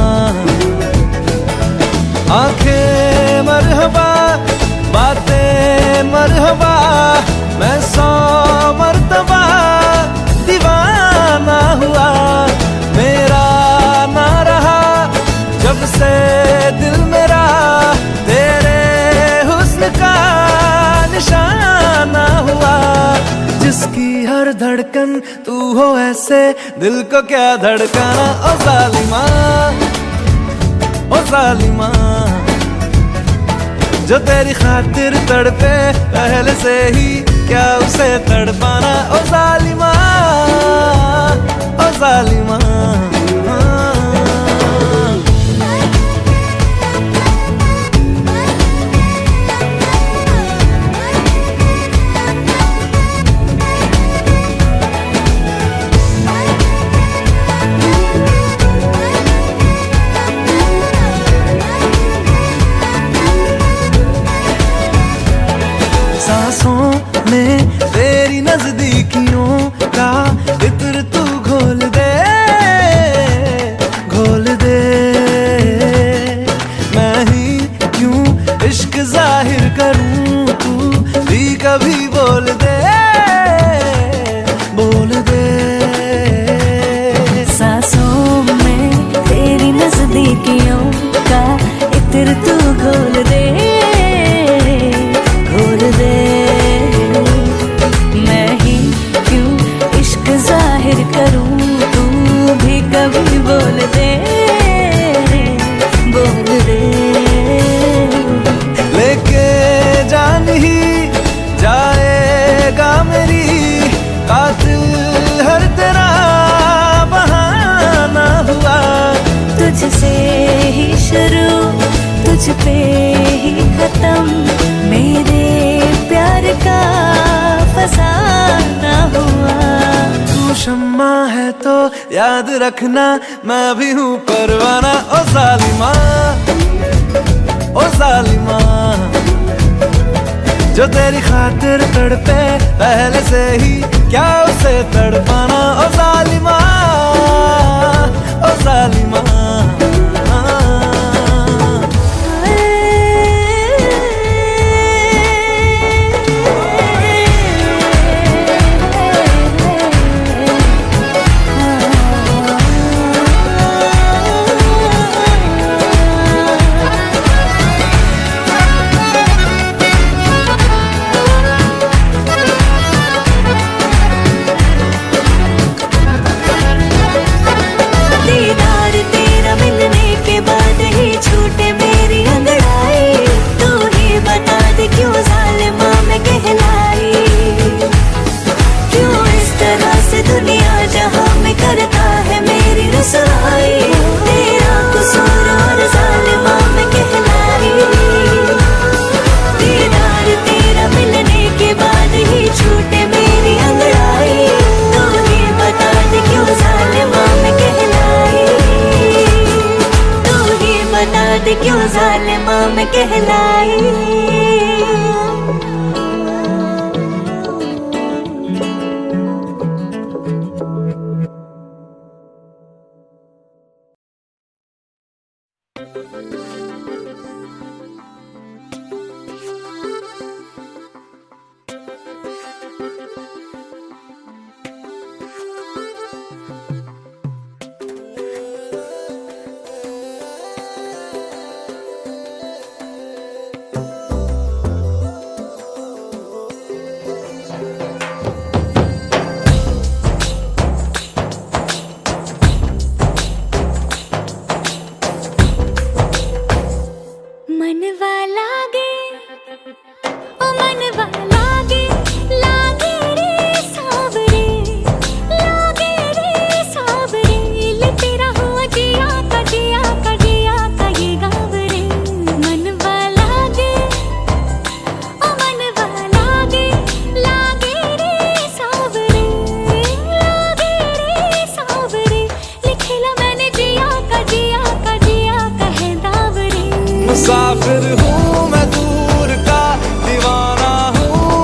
आंखें मरहबा, बातें मरहबा, मैं 100 मर्तबा दीवाना हुआ। मेरा ना रहा जब से दिल मेरा, तेरे हुस्न का निशाना हुआ। जिसकी हर धड़कन तू हो ऐसे, दिल को क्या धड़काना। ओ जालिमा, ओ जालिमा, जो तेरी खातिर तड़पे पहले से ही, क्या उसे तड़पाना। ओ जालिमा, ओ जालिमा। सांसों में तेरी नजदीकियों का इत्र तू घोल दे, घोल दे। मैं ही क्यों इश्क जाहिर करूं, तू भी कभी बोल दे, बोल दे। सांसों में तेरी नजदीकियों का इत्र तू घोल दे, घोल दे। मैं ही क्यों इश्क जाहिर करूं, तू भी कभी बोल दे, बोल दे। लेके जान ही जाएगा मेरी, कातिल हर तेरा बहाना हुआ। तुझसे ही शुरू, तुझ पे ही खत्म, मेरे प्यार का फसाना हुआ। तू शम्मा है तो याद रखना, मैं भी हूँ परवाना। ओ जालिमा, ओ जालिमा, जो तेरी खातिर तड़पे पहले से ही, क्या उसे तड़पाना। ओ जालिमा, ओ जालिमा। क्यों जालिमा मैं कहलाई। मुसाफिर हूँ मैं दूर का, दीवाना हूँ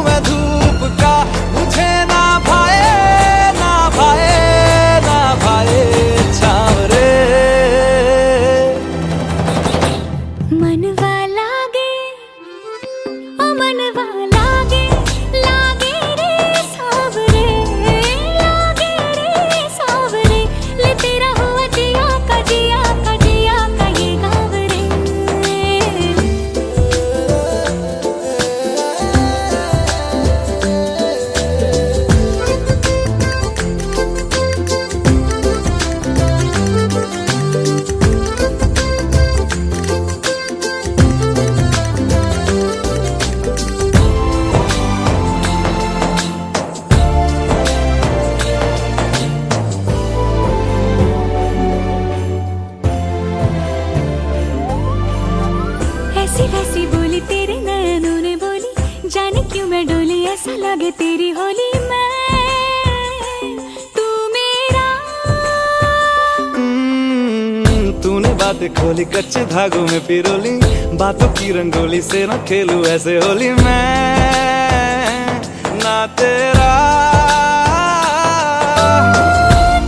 बातें खोली, कच्चे धागों में पिरोली, बातों की रंगोली से न खेलूं ऐसे होली मैं ना तेरा।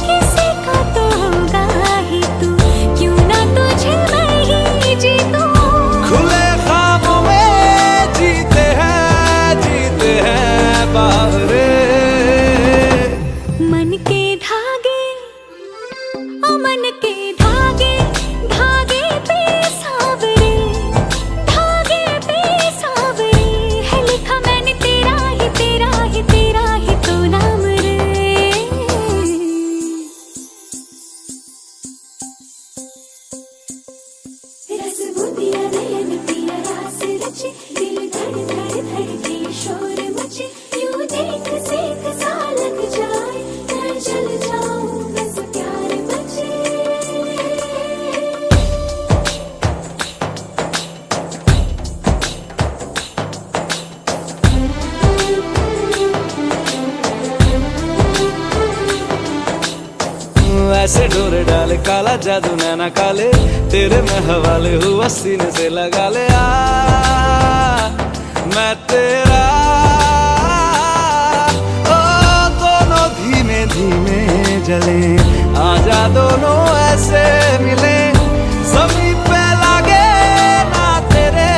किसी का तो होगा ही तू, क्यों ना तुझे मैं ही जीतूं। खुले ख्वाबों में जीते हैं बाहरे। मन के धागे, ओ मन के धागे, धागे पे सावरे, धागे पे सावरे है लिखा मैंने तेरा ही तेरा ही तेरा ही तो नाम रे। रस बूंदिया नयन पिया रास रचे, दिल धड़ धड़ धड़के शोर मचे, यूं देख सेक सा लग जाए, मैं जल जाऊं बस प्यार बचे। ऐसे डोरे डाले काला जादू नैना काले, तेरे में हवाले हुआ सीने से लगा ले आ मैं तेरा। ओ दोनों धीमे धीमे जले, आजा दोनों ऐसे मिले, जमीन पे लागे ना तेरे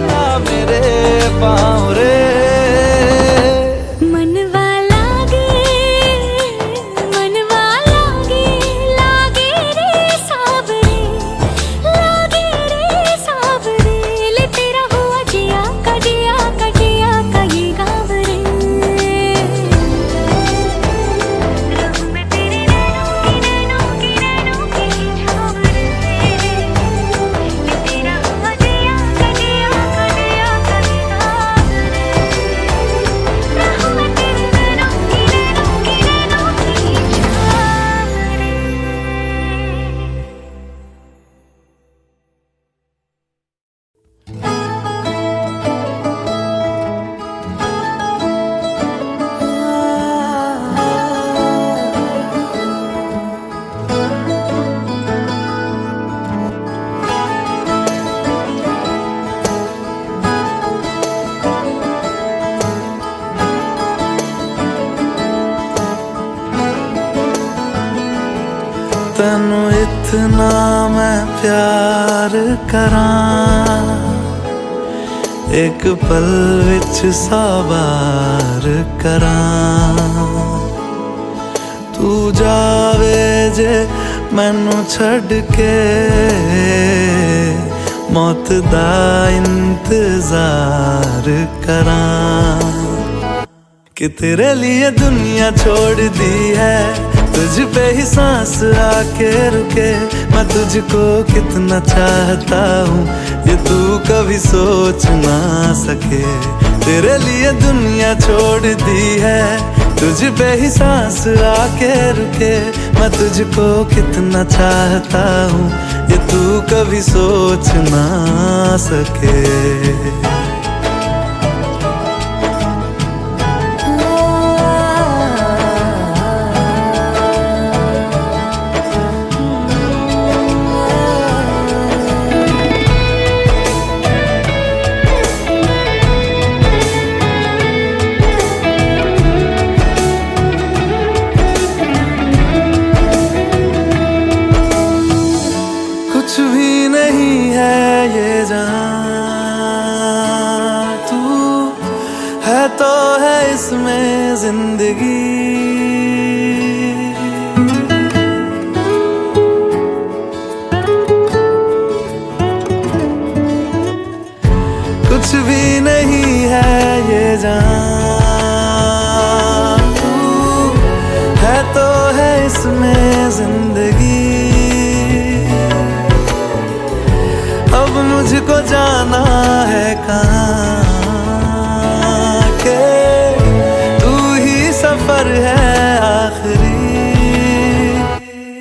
ना मेरे पाँव रे। मनवा लागे, मनवा लागे, लागे रे सावरे, लागे रे सावरे, ले तेरा हुआ जिया का जिया का जिया का ये गाँव रे। रहूं मैं तेरे नैनों की नैनों की छाँव रे, ले तेरा हुआ जिया का जिया का जिया का ये गाँव रे। रहूं मैं तेरे नैनों की नैनों की नैनों की छाँव रे। तैनू इतना मैं प्यार करां, एक पल विच साबार करां। तू जावे जे मैनू छड़ के, मौत दा इंतजार करां। कि तेरे लिए दुनिया छोड़ दी है, तुझ पे ही सांस आके रुके, मैं तुझको कितना चाहता हूँ ये तू कभी सोच ना सके। तेरे लिए दुनिया छोड़ दी है, तुझ पे ही सांस आके रुके, मैं तुझको कितना चाहता हूँ ये तू कभी सोच ना सके। कुछ भी नहीं है ये जहां, तू है तो है इसमें जिंदगी। कुछ भी नहीं है ये जहां, तू है तो है इसमें जिंदगी। अब मुझको जाना है कहाँ के, तू ही सफर है आखिरी।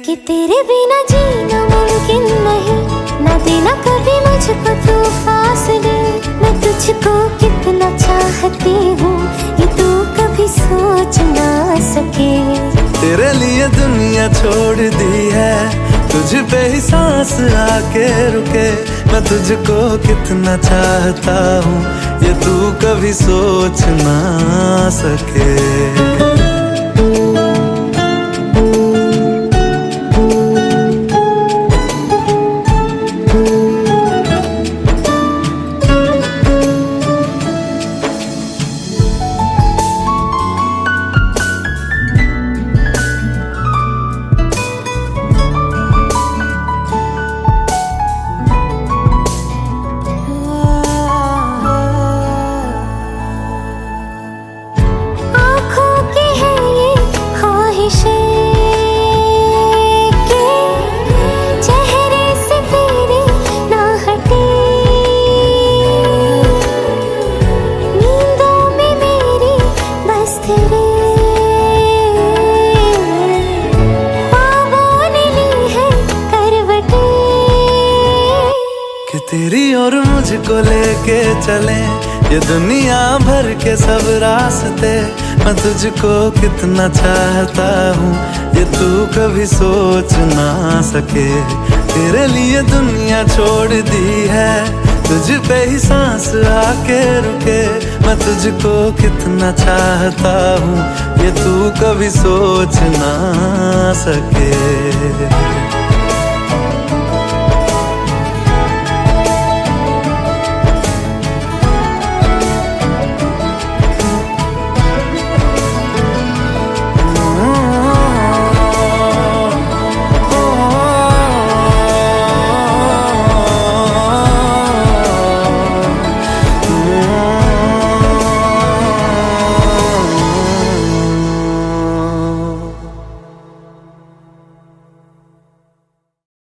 कि तेरे बिना जीना मुमकिन नहीं, ना देना कभी मुझको तू फासले। मैं तुझको कितना चाहती हूँ ये तू कभी सोच ना सके। तेरे लिए दुनिया छोड़ दी है, तुझ पे ही सांस आके रुके, मैं तुझको कितना चाहता हूँ ये तू कभी सोच ना सके। तेरी और मुझको लेके चले ये दुनिया भर के सब रास्ते, मैं तुझको कितना चाहता हूँ ये तू कभी सोच ना सके। तेरे लिए दुनिया छोड़ दी है, तुझ पे ही सांस आके रुके, मैं तुझको कितना चाहता हूँ ये तू कभी सोच ना सके।